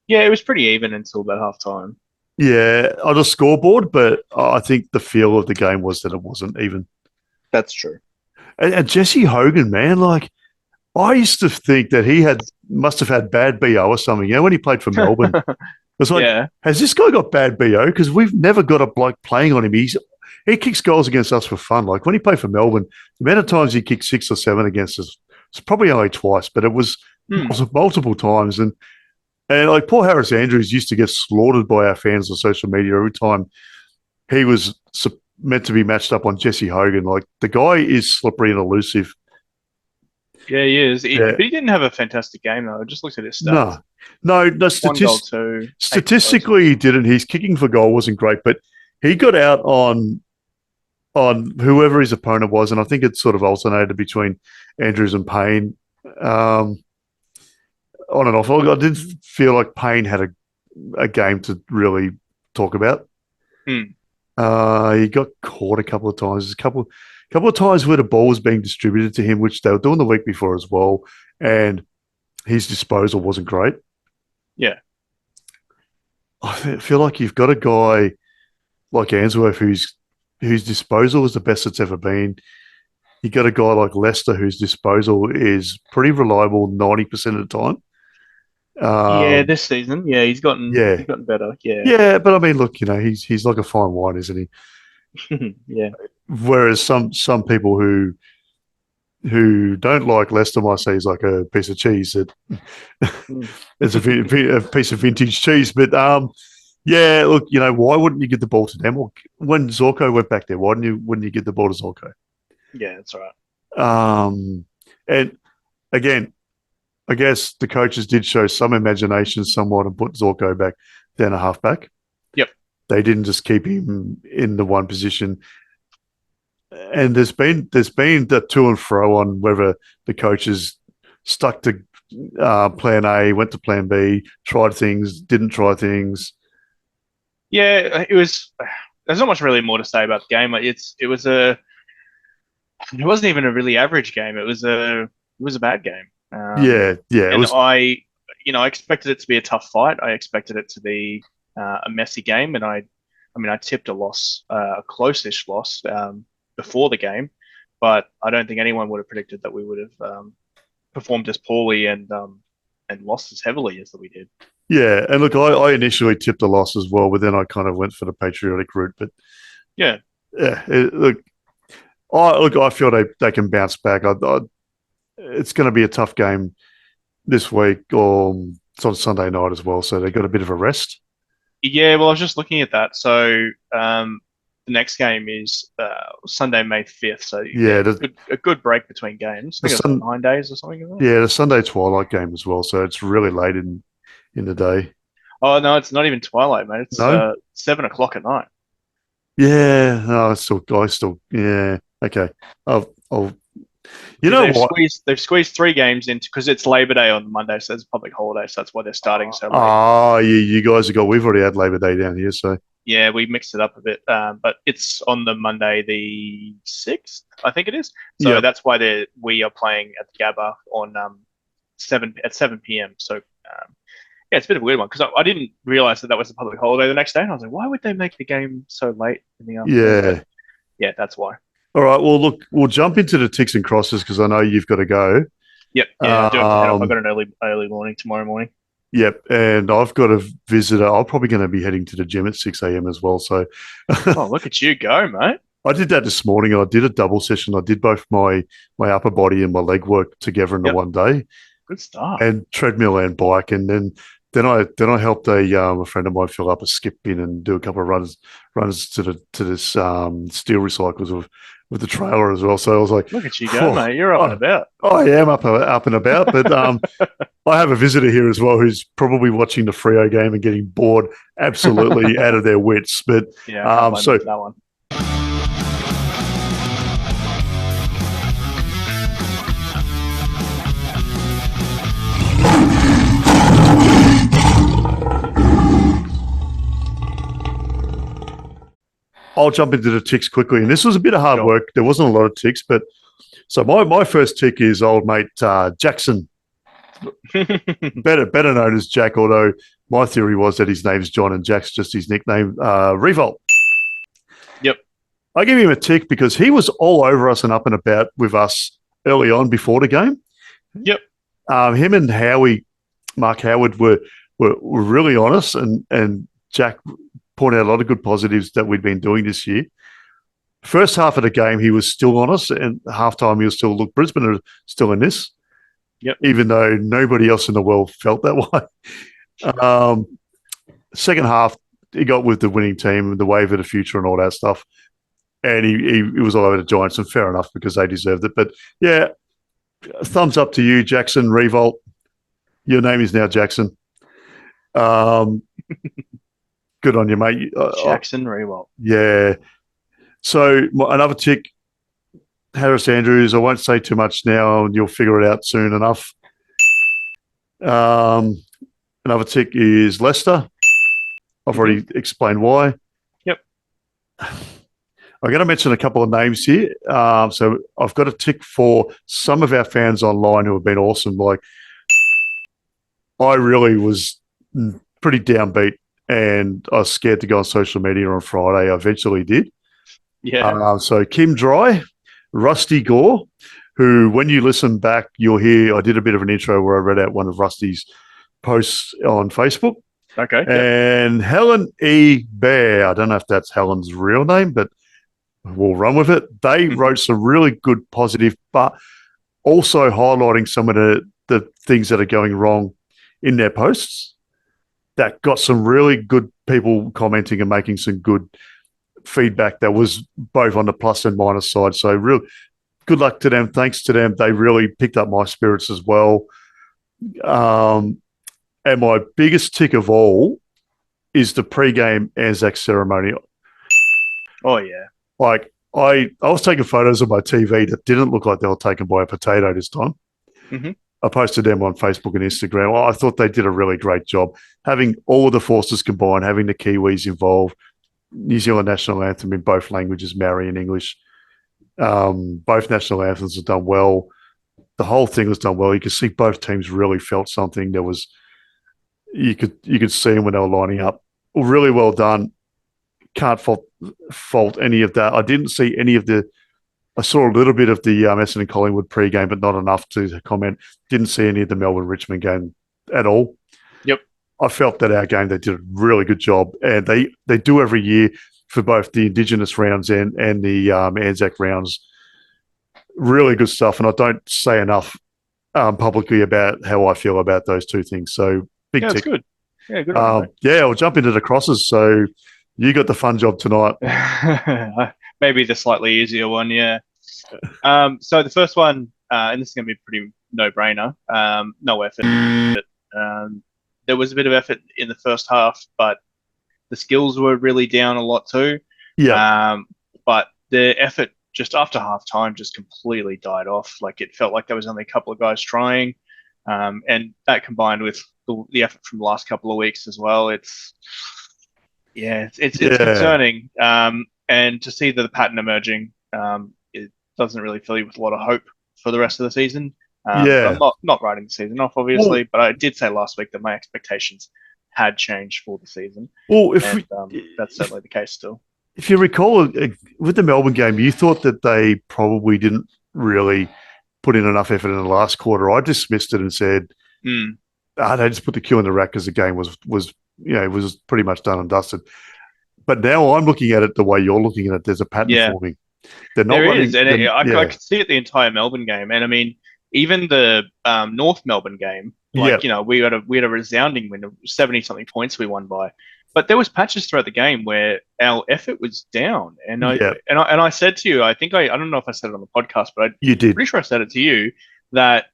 was pretty even until about half time. Yeah, on the scoreboard, but I think the feel of the game was that it wasn't even. That's true. And Jesse Hogan, man, like I used to think that he must have had bad BO or something. When he played for Melbourne, it was like, has this guy got bad BO? Because we've never got a bloke playing on him. He kicks goals against us for fun. Like when he played for Melbourne, the amount of times he kicked 6 or 7 against us, it's probably only twice, but it was multiple times. And like Paul Harris Andrews used to get slaughtered by our fans on social media every time he was meant to be matched up on Jesse Hogan. Like the guy is slippery and elusive. Yeah, he is. But he didn't have a fantastic game though. I just looked at his stats. No. Statistically, he didn't. His kicking for goal wasn't great, but he got out on whoever his opponent was, and I think it sort of alternated between Andrews and Payne. on and off. I didn't feel like Payne had a game to really talk about. He got caught a couple of times. A couple of times where the ball was being distributed to him, which they were doing the week before as well, and his disposal wasn't great. Yeah. I feel like you've got a guy like Ainsworth whose disposal is the best it's ever been. You got a guy like Lester whose disposal is pretty reliable 90% of the time. This season, he's gotten better. Yeah, but I mean, look, he's like a fine wine, isn't he? Yeah. Whereas some people who don't like Leicester might say he's like a piece of cheese. It's a piece of vintage cheese. But yeah, look, why wouldn't you get the ball to them? Or when Zorko went back there, wouldn't you get the ball to Zorko? Yeah, that's right. And again, I guess the coaches did show some imagination somewhat and put Zorko back down a halfback. Yep. They didn't just keep him in the one position. And there's been the to and fro on whether the coaches stuck to plan A, went to plan B, tried things, didn't try things. Yeah, it was. There's not much really more to say about the game. It wasn't even a really average game. It was a bad game. Yeah. And I expected it to be a tough fight. I expected it to be a messy game, and I tipped a loss, a close-ish loss, before the game, but I don't think anyone would have predicted that we would have performed as poorly and lost as heavily as that we did. Yeah, and look, I initially tipped a loss as well, but then I kind of went for the patriotic route. But yeah. I feel they can bounce back. It's going to be a tough game this week, or it's on Sunday night as well, so they got a bit of a rest. Yeah, well, I was just looking at that. So the next game is Sunday, May 5th. So yeah, a good break between games. I think it's 9 days or something like that. Yeah, the Sunday twilight game as well. So it's really late in the day. Oh no, it's not even twilight, mate. It's 7 o'clock at night. Yeah, no, I still, yeah. Okay, I'll. They've squeezed 3 games into because it's Labor Day on Monday, so it's a public holiday, so that's why they're starting so late. Oh, you guys have got. We've already had Labor Day down here, so. Yeah, we mixed it up a bit, but it's on the Monday the 6th, I think it is. So that's why we are playing at the Gabba on 7 p.m. So it's a bit of a weird one because I didn't realize that was a public holiday the next day, and I was like, why would they make the game so late in the afternoon? Yeah, but yeah, that's why. All right. Well, look, we'll jump into the ticks and crosses because I know you've got to go. Yep. Yeah, I do have to head off. I've got an early morning tomorrow morning. Yep, and I've got a visitor. I'm probably going to be heading to the gym at 6 a.m. as well. So, oh, look at you go, mate! I did that this morning. I did a double session. I did both my upper body and my leg work together in the one day. Good stuff. And treadmill and bike, and then I helped a friend of mine fill up a skip bin and do a couple of runs to this steel recycles with the trailer as well. So I was like, look at you go, mate. You're up and about. I am up and about, but I have a visitor here as well who's probably watching the Freo game and getting bored absolutely out of their wits. But so that one. I'll jump into the ticks quickly. And this was a bit of hard work. There wasn't a lot of ticks, but so my first tick is old mate Jackson. better known as Jack, although my theory was that his name's John and Jack's just his nickname, Revolt. Yep. I give him a tick because he was all over us and up and about with us early on before the game. Yep. Him and Mark Howard were really honest, and Jack pointed out a lot of good positives that we'd been doing this year. First half of the game, he was still honest, and halftime he was still, look, Brisbane are still in this. Yep. Even though nobody else in the world felt that way. Second half, he got with the winning team, the wave of the future and all that stuff. And he was all over the Giants, and fair enough because they deserved it. But yeah, thumbs up to you, Jackson Revolt. Your name is now Jackson. Good on you, mate. Jackson Revolt. Yeah. So another tick, Harris Andrews. I won't say too much now, and you'll figure it out soon enough. Another tick is Leicester. I've already explained why. Yep. I'm going to mention a couple of names here. So I've got a tick for some of our fans online who have been awesome. Like, I really was pretty downbeat and I was scared to go on social media on Friday. I eventually did. Yeah. So Kim Dry, Rusty Gore, who, when you listen back, you'll hear I did a bit of an intro where I read out one of Rusty's posts on Facebook. Okay. And yep. Helen E. Bear, I don't know if that's Helen's real name, but we'll run with it. They wrote some really good, positive, but also highlighting some of the things that are going wrong in their posts. That got some really good people commenting and making some good feedback that was both on the plus and minus side. So real good luck to them. Thanks to them. They really picked up my spirits as well. And my biggest tick of all is the pre-game Anzac ceremony. Oh, yeah. Like, I was taking photos of my TV that didn't look like they were taken by a potato this time. I posted them on Facebook and Instagram. Well, I thought they did a really great job. Having all of the forces combined, having the Kiwis involved, New Zealand national anthem in both languages, Maori and English. Both national anthems have done well. The whole thing was done well. You could see both teams really felt something. There was, you could see them when they were lining up. Really well done. Can't fault any of that. I didn't see any of the. I saw a little bit of the Essendon Collingwood pre-game, but not enough to comment. Didn't see any of the Melbourne Richmond game at all. Yep. I felt that our game, they did a really good job, and they do every year for both the Indigenous rounds and the Anzac rounds. Really good stuff, and I don't say enough publicly about how I feel about those two things. So big tick. That's good. Yeah, good. I'll jump into the crosses. So you got the fun job tonight. Maybe the slightly easier one, yeah. So the first one, and this is going to be pretty no-brainer. No effort. There was a bit of effort in the first half, but the skills were really down a lot too. Yeah. But the effort just after half time just completely died off. Like, it felt like there was only a couple of guys trying. And that combined with the effort from the last couple of weeks as well, it's concerning. And to see the pattern emerging, it doesn't really fill you with a lot of hope for the rest of the season. I'm not writing the season off, obviously, but I did say last week that my expectations had changed for the season. Well, that's certainly the case still. If you recall, with the Melbourne game, you thought that they probably didn't really put in enough effort in the last quarter. I dismissed it and said, they just put the cue in the rack because the game was pretty much done and dusted. But now I'm looking at it the way you're looking at it. There's a pattern forming. They're not running, I could see it the entire Melbourne game, and I mean, even the North Melbourne game. We had a resounding win of 70-something points we won by. But there was patches throughout the game where our effort was down, and I said to you, I think I don't know if I said it on the podcast, but you did. Pretty sure I said it to you that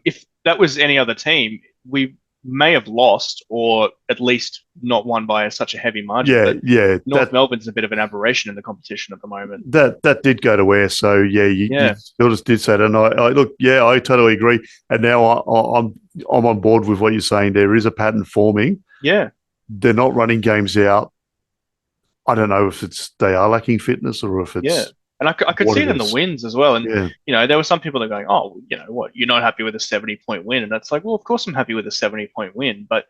if that was any other team, we may have lost or at least not won by such a heavy margin. North Melbourne's a bit of an aberration in the competition at the moment. That did go to air, so you still just did say that. And I totally agree. And now I'm on board with what you're saying. There is a pattern forming. Yeah. They're not running games out. I don't know if they are lacking fitness or if it's and I could see it in the wins as well. And there were some people that are going, "Oh, what? You're not happy with a 70-point win?" And that's like, well, of course I'm happy with a 70-point win, but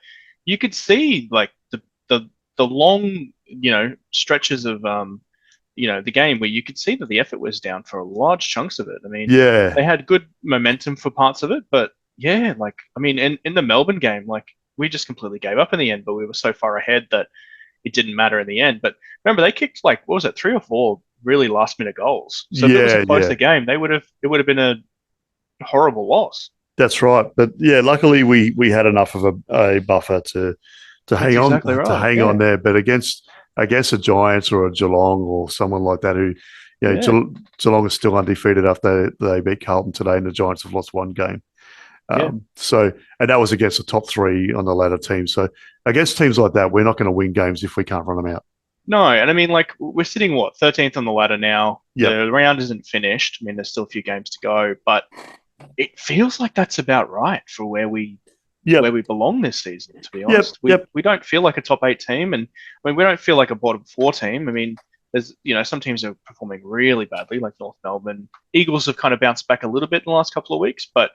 you could see like the long stretches of the game where you could see that the effort was down for large chunks of it. I mean, they had good momentum for parts of it, but in the Melbourne game, like, we just completely gave up in the end, but we were so far ahead that it didn't matter in the end. But remember, they kicked 3 or 4 really last-minute goals. So if it was a closer game, it would have been a horrible loss. That's right. But luckily we had enough of a buffer to hang on on there. But against a Giants or a Geelong or someone like that who, Geelong is still undefeated after they beat Carlton today, and the Giants have lost one game. And that was against the top 3 on the ladder team. So against teams like that, we're not going to win games if we can't run them out. No, and I mean, we're sitting 13th on the ladder now. Yep. The round isn't finished. I mean, there's still a few games to go, but it feels like that's about right for where we where we belong this season, to be honest. We don't feel like a top 8 team, and I mean, we don't feel like a bottom 4 team. I mean, there's some teams are performing really badly, like North Melbourne. Eagles have kind of bounced back a little bit in the last couple of weeks, but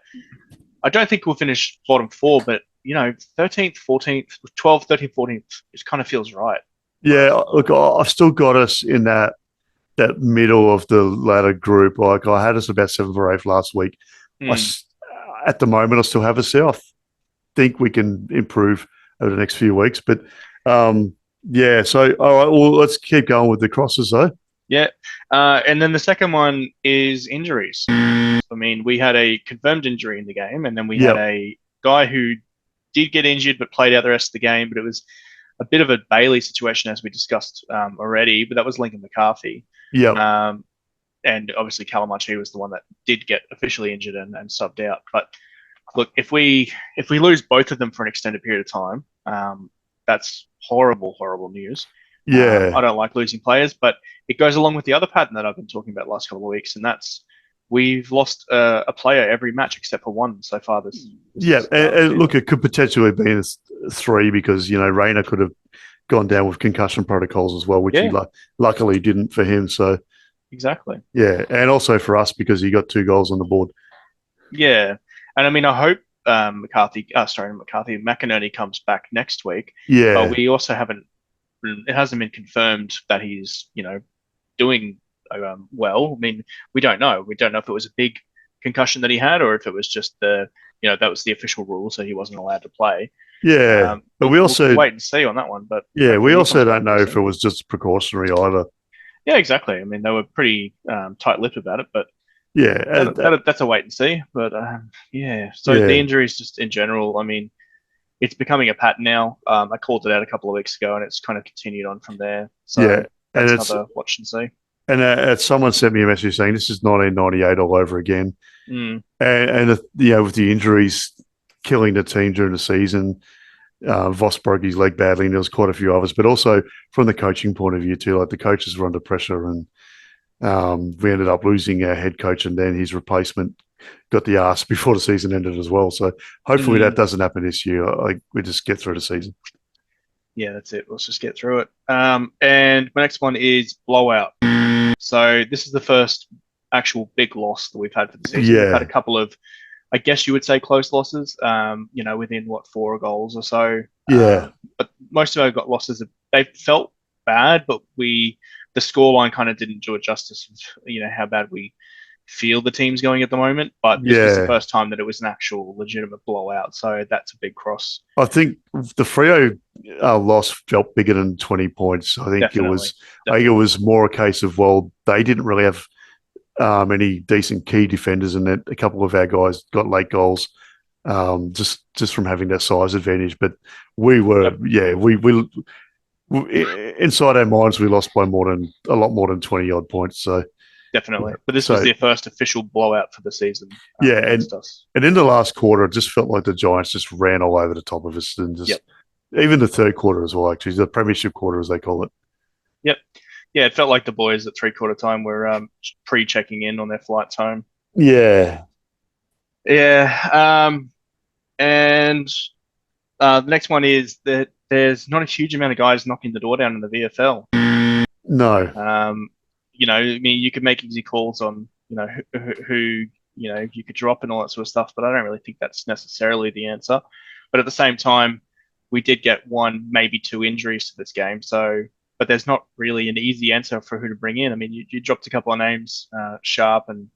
I don't think we'll finish bottom 4. But 13th, 14th, 12th, 13th, 14th, it kind of feels right. Yeah, look, I've still got us in that middle of the ladder group. Like I had us about 7th or 8th last week. At the moment, I still have us there. I think we can improve over the next few weeks. But yeah, so all right, well, let's keep going with the crosses though. Yeah, and then the second one is injuries. I mean, we had a confirmed injury in the game, and then we had a guy who did get injured but played out the rest of the game. But it was a bit of a Bailey situation, as we discussed already. But that was Lincoln McCarthy. Yeah. And obviously Calamachi was the one that did get officially injured and subbed out. But look, if we lose both of them for an extended period of time, that's horrible, horrible news. Yeah. I don't like losing players, but it goes along with the other pattern that I've been talking about the last couple of weeks, and that's we've lost a player every match except for one so far this and look, it could potentially be in 3 because, Rayner could have gone down with concussion protocols as well, which he luckily didn't for him. So exactly. Yeah, and also for us because he got 2 goals on the board. Yeah, and I mean, I hope McInerney comes back next week. Yeah, but we also haven't. It hasn't been confirmed that he's doing well. I mean, we don't know. We don't know if it was a big concussion that he had or if it was just that was the official rule, so he wasn't allowed to play. Yeah, but we'll wait and see on that one. But we also don't know if it was just precautionary either. Yeah, exactly. I mean, they were pretty tight-lipped about it, but yeah, that's a wait and see. But the injuries just in general, I mean, it's becoming a pattern now. I called it out a couple of weeks ago, and it's kind of continued on from there. So that's another watch and see. And someone sent me a message saying this is 1998 all over again. And with the injuries killing the team during the season, Voss broke his leg badly, and there was quite a few others. But also from the coaching point of view too, like the coaches were under pressure, and we ended up losing our head coach, and then his replacement got the arse before the season ended as well. So hopefully that doesn't happen this year. We just get through the season. Yeah, that's it. Let's just get through it. And my next one is blowout. So this is the first actual big loss that we've had for the season. We've had a couple of, I guess you would say, close losses, within 4 goals or so. But most of our losses, they felt bad, but the scoreline kind of didn't do it justice of, how bad we feel the team's going at the moment. But this was the first time that it was an actual legitimate blowout. So that's a big cross. I think the Freo loss felt bigger than 20 points. I think it was more a case of, they didn't really have any decent key defenders, and that a couple of our guys got late goals just from having that size advantage. But we were, we inside our minds, we lost by a lot more than 20 odd points. So definitely, but this was their first official blowout for the season. And in the last quarter, it just felt like the Giants just ran all over the top of us, and even the third quarter as well. Actually, the premiership quarter, as they call it. Yep. Yeah, it felt like the boys at 3/4 time were pre-checking in on their flights home. Yeah. Yeah. And the next one is that there's not a huge amount of guys knocking the door down in the VFL. No. I mean, you could make easy calls on, who you could drop and all that sort of stuff, but I don't really think that's necessarily the answer. But at the same time, we did get 1, maybe 2 injuries to this game, but there's not really an easy answer for who to bring in. I mean, you dropped a couple of names, Sharp and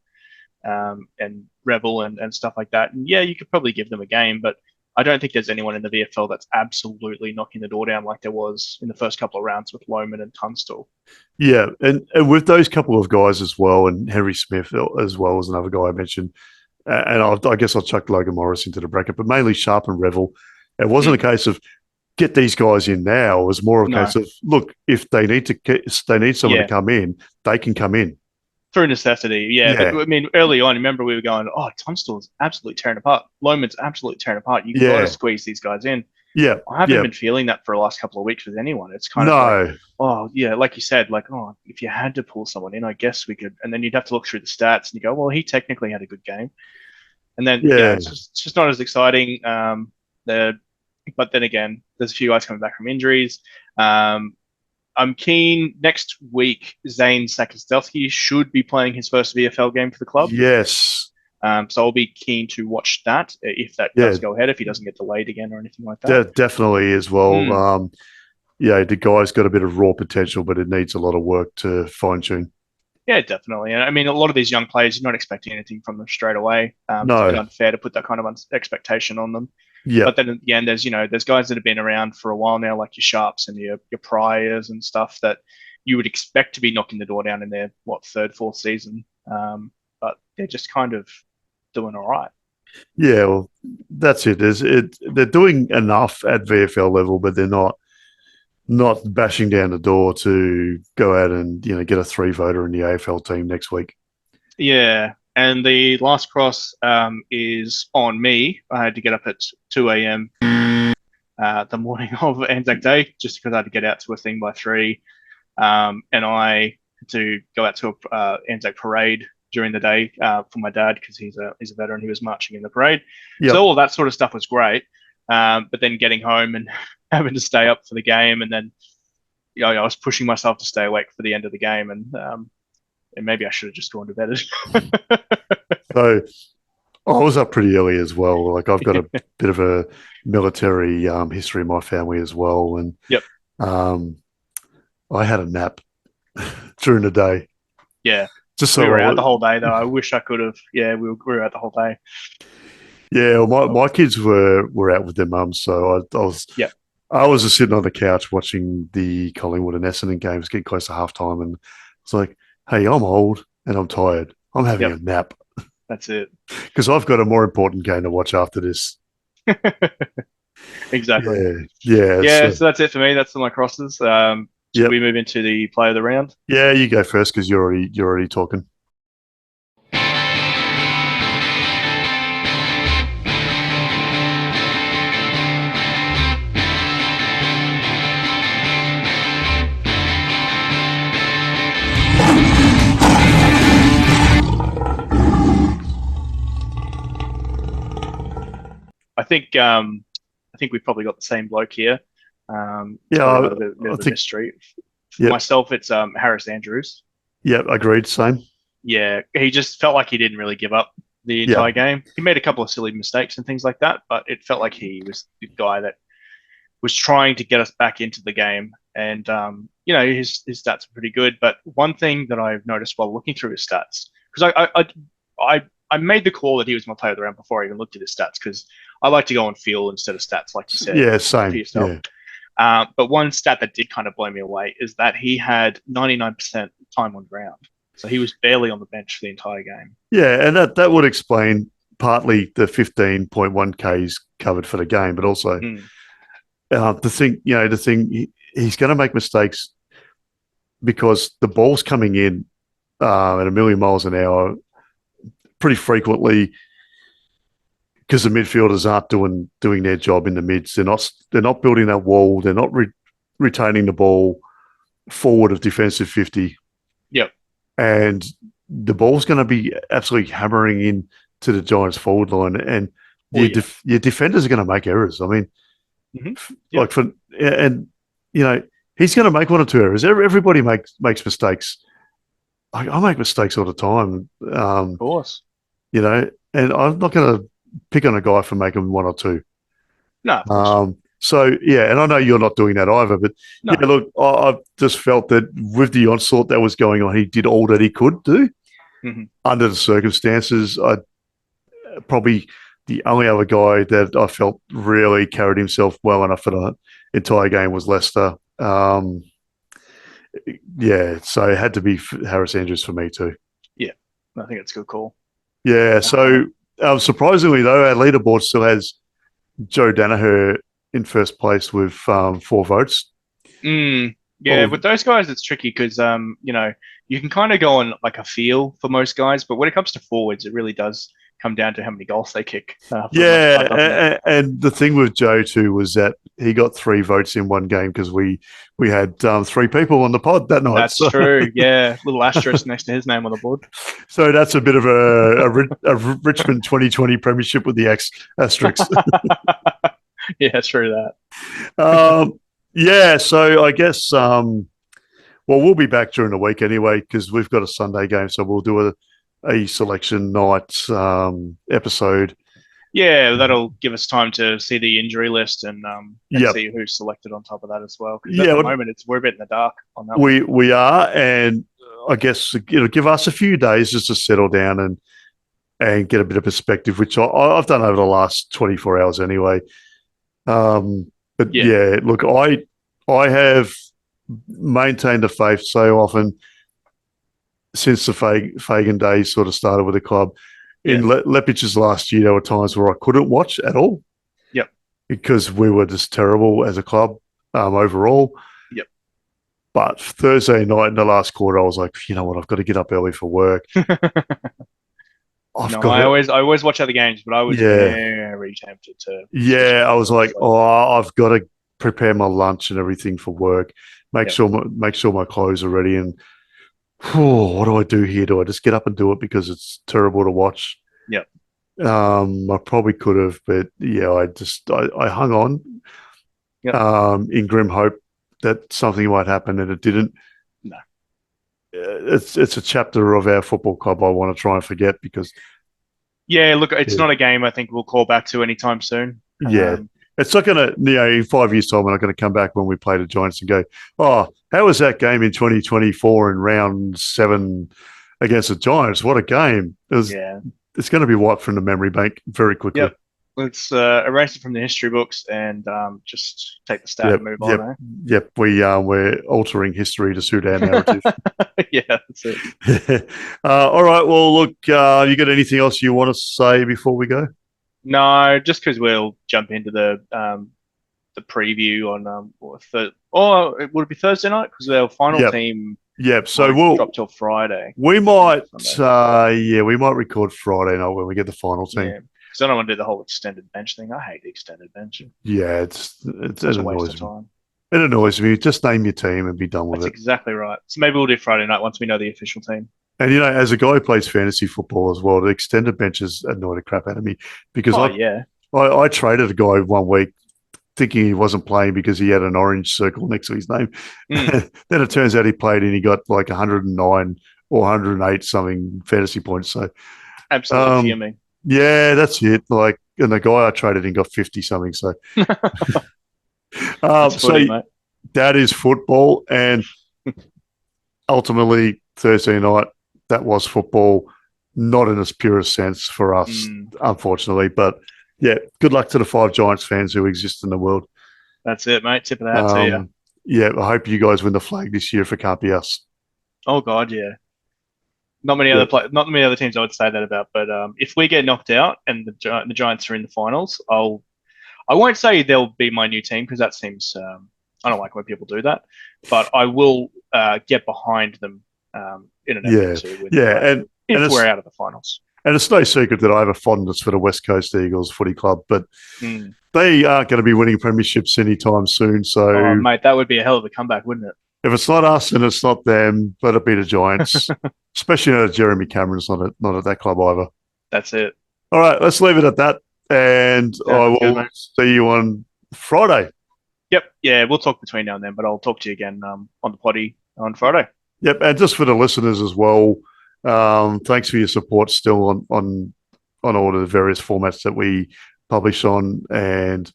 Rebel and stuff like that. And you could probably give them a game, but I don't think there's anyone in the VFL that's absolutely knocking the door down like there was in the first couple of rounds with Lohman and Tunstall. Yeah, and with those couple of guys as well, and Henry Smith as well as another guy I mentioned, and I guess I'll chuck Logan Morris into the bracket, but mainly Sharp and Revel. It wasn't a case of get these guys in now. It was more a case of, look, if they need someone to come in, they can come in. Through necessity, But I mean, early on, remember we were going, Tunstall's absolutely tearing apart. Lohman's absolutely tearing apart. You got to squeeze these guys in. Yeah. I haven't been feeling that for the last couple of weeks with anyone. It's kind of like you said, if you had to pull someone in, I guess we could. And then you'd have to look through the stats and you go, well, he technically had a good game. And then, it's just not as exciting. But then again, there's a few guys coming back from injuries. I'm keen. Next week, Zane Sakastelski should be playing his first VFL game for the club. Yes. So I'll be keen to watch that if that does go ahead, if he doesn't get delayed again or anything like that. Definitely as well. The guy's got a bit of raw potential, but it needs a lot of work to fine tune. Yeah, definitely. And I mean, a lot of these young players, you're not expecting anything from them straight away. No. It's a bit unfair to put that kind of expectation on them. Yeah. But then again, there's guys that have been around for a while now, like your Sharps and your Priors and stuff that you would expect to be knocking the door down in their third, fourth season. But they're just kind of doing all right. Yeah, well, that's it. They're doing enough at VFL level, but they're not bashing down the door to go out and get a 3-voter in the AFL team next week. Yeah, and the last cross is on me. I had to get up at 2 a.m. The morning of Anzac Day just because I had to get out to a thing by 3, and I had to go out to a Anzac parade during the day for my dad because he's a veteran. He was marching in the parade. Yep. So all that sort of stuff was great. But then getting home and having to stay up for the game, and then I was pushing myself to stay awake for the end of the game, and maybe I should have just gone to bed. So I was up pretty early as well. Like I've got a bit of a military history in my family as well, and yep. I had a nap during the day. Yeah. Just so we were out the whole day, though. I wish I could have. Yeah, we were out the whole day. Yeah, well, my kids were out with their mums, so I was just sitting on the couch watching the Collingwood and Essendon games get close to halftime, and it's like, hey, I'm old and I'm tired. I'm having a nap. That's it. Because I've got a more important game to watch after this. Exactly. Yeah. So that's it for me. That's all my crosses. Should we move into the play of the round? Yeah, you go first because you're already talking. I think we've probably got the same bloke here. A bit of a mystery. For myself, it's Harris Andrews. Yeah, agreed. Same. Yeah, he just felt like he didn't really give up the entire game. He made a couple of silly mistakes and things like that, but it felt like he was the guy that was trying to get us back into the game. And his stats are pretty good. But one thing that I've noticed while looking through his stats, because I made the call that he was my player of the round before I even looked at his stats, because I like to go on feel instead of stats, like you said. Yeah, same. Yeah. But one stat that did kind of blow me away is that he had 99% time on ground. So he was barely on the bench for the entire game. Yeah, and that would explain partly the 15.1 Ks covered for the game, but also the thing he's going to make mistakes because the ball's coming in at a million miles an hour pretty frequently because the midfielders aren't doing their job in the mids. They're not building that wall. They're not retaining the ball forward of defensive 50. Yep. And the ball's going to be absolutely hammering in to the Giants forward line, and your defenders are going to make errors. I mean, he's going to make one or two errors. Everybody makes mistakes. I make mistakes all the time. Of course. And I'm not going to pick on a guy for making one or two. No. And I know you're not doing that either, but look, I've just felt that with the onslaught that was going on, he did all that he could do under the circumstances. Probably the only other guy that I felt really carried himself well enough for the entire game was Leicester. So it had to be Harris Andrews for me too. Yeah, I think it's a good call. Yeah, so surprisingly though, our leaderboard still has Joe Danaher in first place with 4 votes. Yeah, with those guys, it's tricky because, you can kind of go on like a feel for most guys, but when it comes to forwards, it really does come down to how many goals they kick. And the thing with Joe too was that he got 3 votes in one game because we had 3 people on the pod that night. That's true. Yeah, little asterisk next to his name on the board. So that's a bit of a Richmond 2020 premiership with the asterisk. Yeah, through that. Yeah, so I guess we'll be back during the week anyway because we've got a Sunday game, so we'll do a selection night episode. Yeah, that'll give us time to see the injury list and Yep. see who's selected on top of that as well. Because Yeah, at the moment, we're a bit in the dark on that. we are, and I guess it'll give us a few days just to settle down and get a bit of perspective, which I've done over the last 24 hours anyway. But yeah, look, I have maintained the faith so often since the Fagan days sort of started with the club. In Lepic's last year, there were times where I couldn't watch at all. Yep. Because we were just terrible as a club overall. Yep. But Thursday night in the last quarter, I was like, you know what, I've got to get up early for work. I always watch other games, but I was very tempted to. Yeah, I was like, I've got to prepare my lunch and everything for work. Make sure my clothes are ready. And what do I do here? Do I just get up and do it because it's terrible to watch? Yep. I probably could have, but yeah, I hung on. Yep. In grim hope that something might happen, and it didn't. No. It's a chapter of our football club I want to try and forget because. Yeah, look, it's not a game I think we'll call back to anytime soon. Yeah. It's not going to, in 5 years' time, we're not going to come back when we play the Giants and go, oh, how was that game in 2024 in round 7 against the Giants? What a game. It's going to be wiped from the memory bank very quickly. Yep. Let's erase it from the history books and just take the stat and move on. Yep, we're altering history to suit our narrative. Yeah, that's it. All right, well, look, you got anything else you want to say before we go? No, just because we'll jump into the preview on would it be Thursday night because our final team. Yep. So we'll drop till Friday. We might, we might record Friday night when we get the final team. Yeah, because I don't want to do the whole extended bench thing. I hate the extended bench. Yeah, it annoys me. It annoys me. Just name your team and be done with it. That's exactly right. So maybe we'll do Friday night once we know the official team. And, as a guy who plays fantasy football as well, the extended benches annoy the crap out of me because I traded a guy 1 week thinking he wasn't playing because he had an orange circle next to his name. Then it turns out he played and he got like 109 or 108 something fantasy points. So absolutely fuming. Yeah, that's it. Like, and the guy I traded in got 50 something. So, funny, that is football, and ultimately Thursday night that was football, not in its purest sense for us, unfortunately. But yeah, good luck to the 5 Giants fans who exist in the world. That's it, mate. Tip of the hat to you. Yeah, I hope you guys win the flag this year if it can't be us. Oh God, yeah. Not many other teams I would say that about, but if we get knocked out and the Giants are in the finals, I won't say they'll be my new team because that seems I don't like when people do that, but I will get behind them in an effort to win. If we're out of the finals. And it's no secret that I have a fondness for the West Coast Eagles footy club, but they aren't going to be winning premierships anytime soon. So, mate, that would be a hell of a comeback, wouldn't it? If it's not us and it's not them, let it be the Giants. Especially now that Jeremy Cameron's not at that club either. That's it. All right, let's leave it at that. And I will see you on Friday. Yep. Yeah, we'll talk between now and then, but I'll talk to you again on the potty on Friday. Yep. And just for the listeners as well, thanks for your support still on all of the various formats that we publish on. And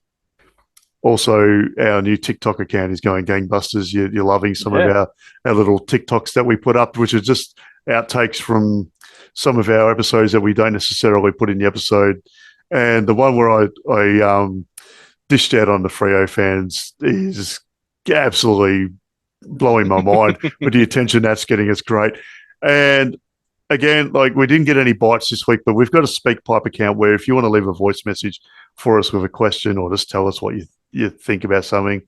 also, our new TikTok account is going gangbusters. You're loving some of our little TikToks that we put up, which are just outtakes from some of our episodes that we don't necessarily put in the episode. And the one where I dished out on the Freo fans is absolutely blowing my mind with the attention that's getting. It's great. And again, like, we didn't get any bites this week, but we've got a SpeakPipe account where if you want to leave a voice message for us with a question or just tell us what you think about something.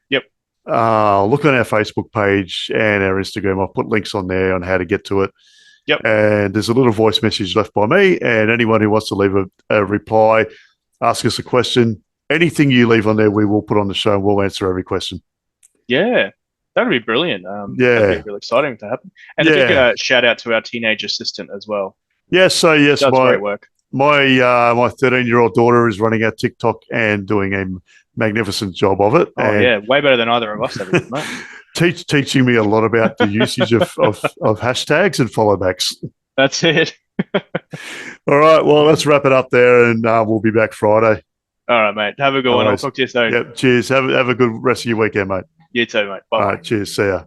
Yep. Look on our Facebook page and our Instagram. I've put links on there on how to get to it. Yep. And there's a little voice message left by me, and anyone who wants to leave a reply, ask us a question, anything you leave on there, we will put on the show and we'll answer every question. Yeah. That'd be brilliant. That'd be really exciting to happen. And a big shout out to our teenage assistant as well. Yes, does great work. my 13-year-old daughter is running our TikTok and doing a magnificent job of it. Oh, yeah, way better than either of us ever did, mate. Teaching me a lot about the usage of hashtags and followbacks. That's it. All right, well, let's wrap it up there, and we'll be back Friday. All right, mate. Have a good one. I'll talk to you soon. Yep, cheers. Have a good rest of your weekend, mate. You too, mate. Bye. All right, cheers. See ya.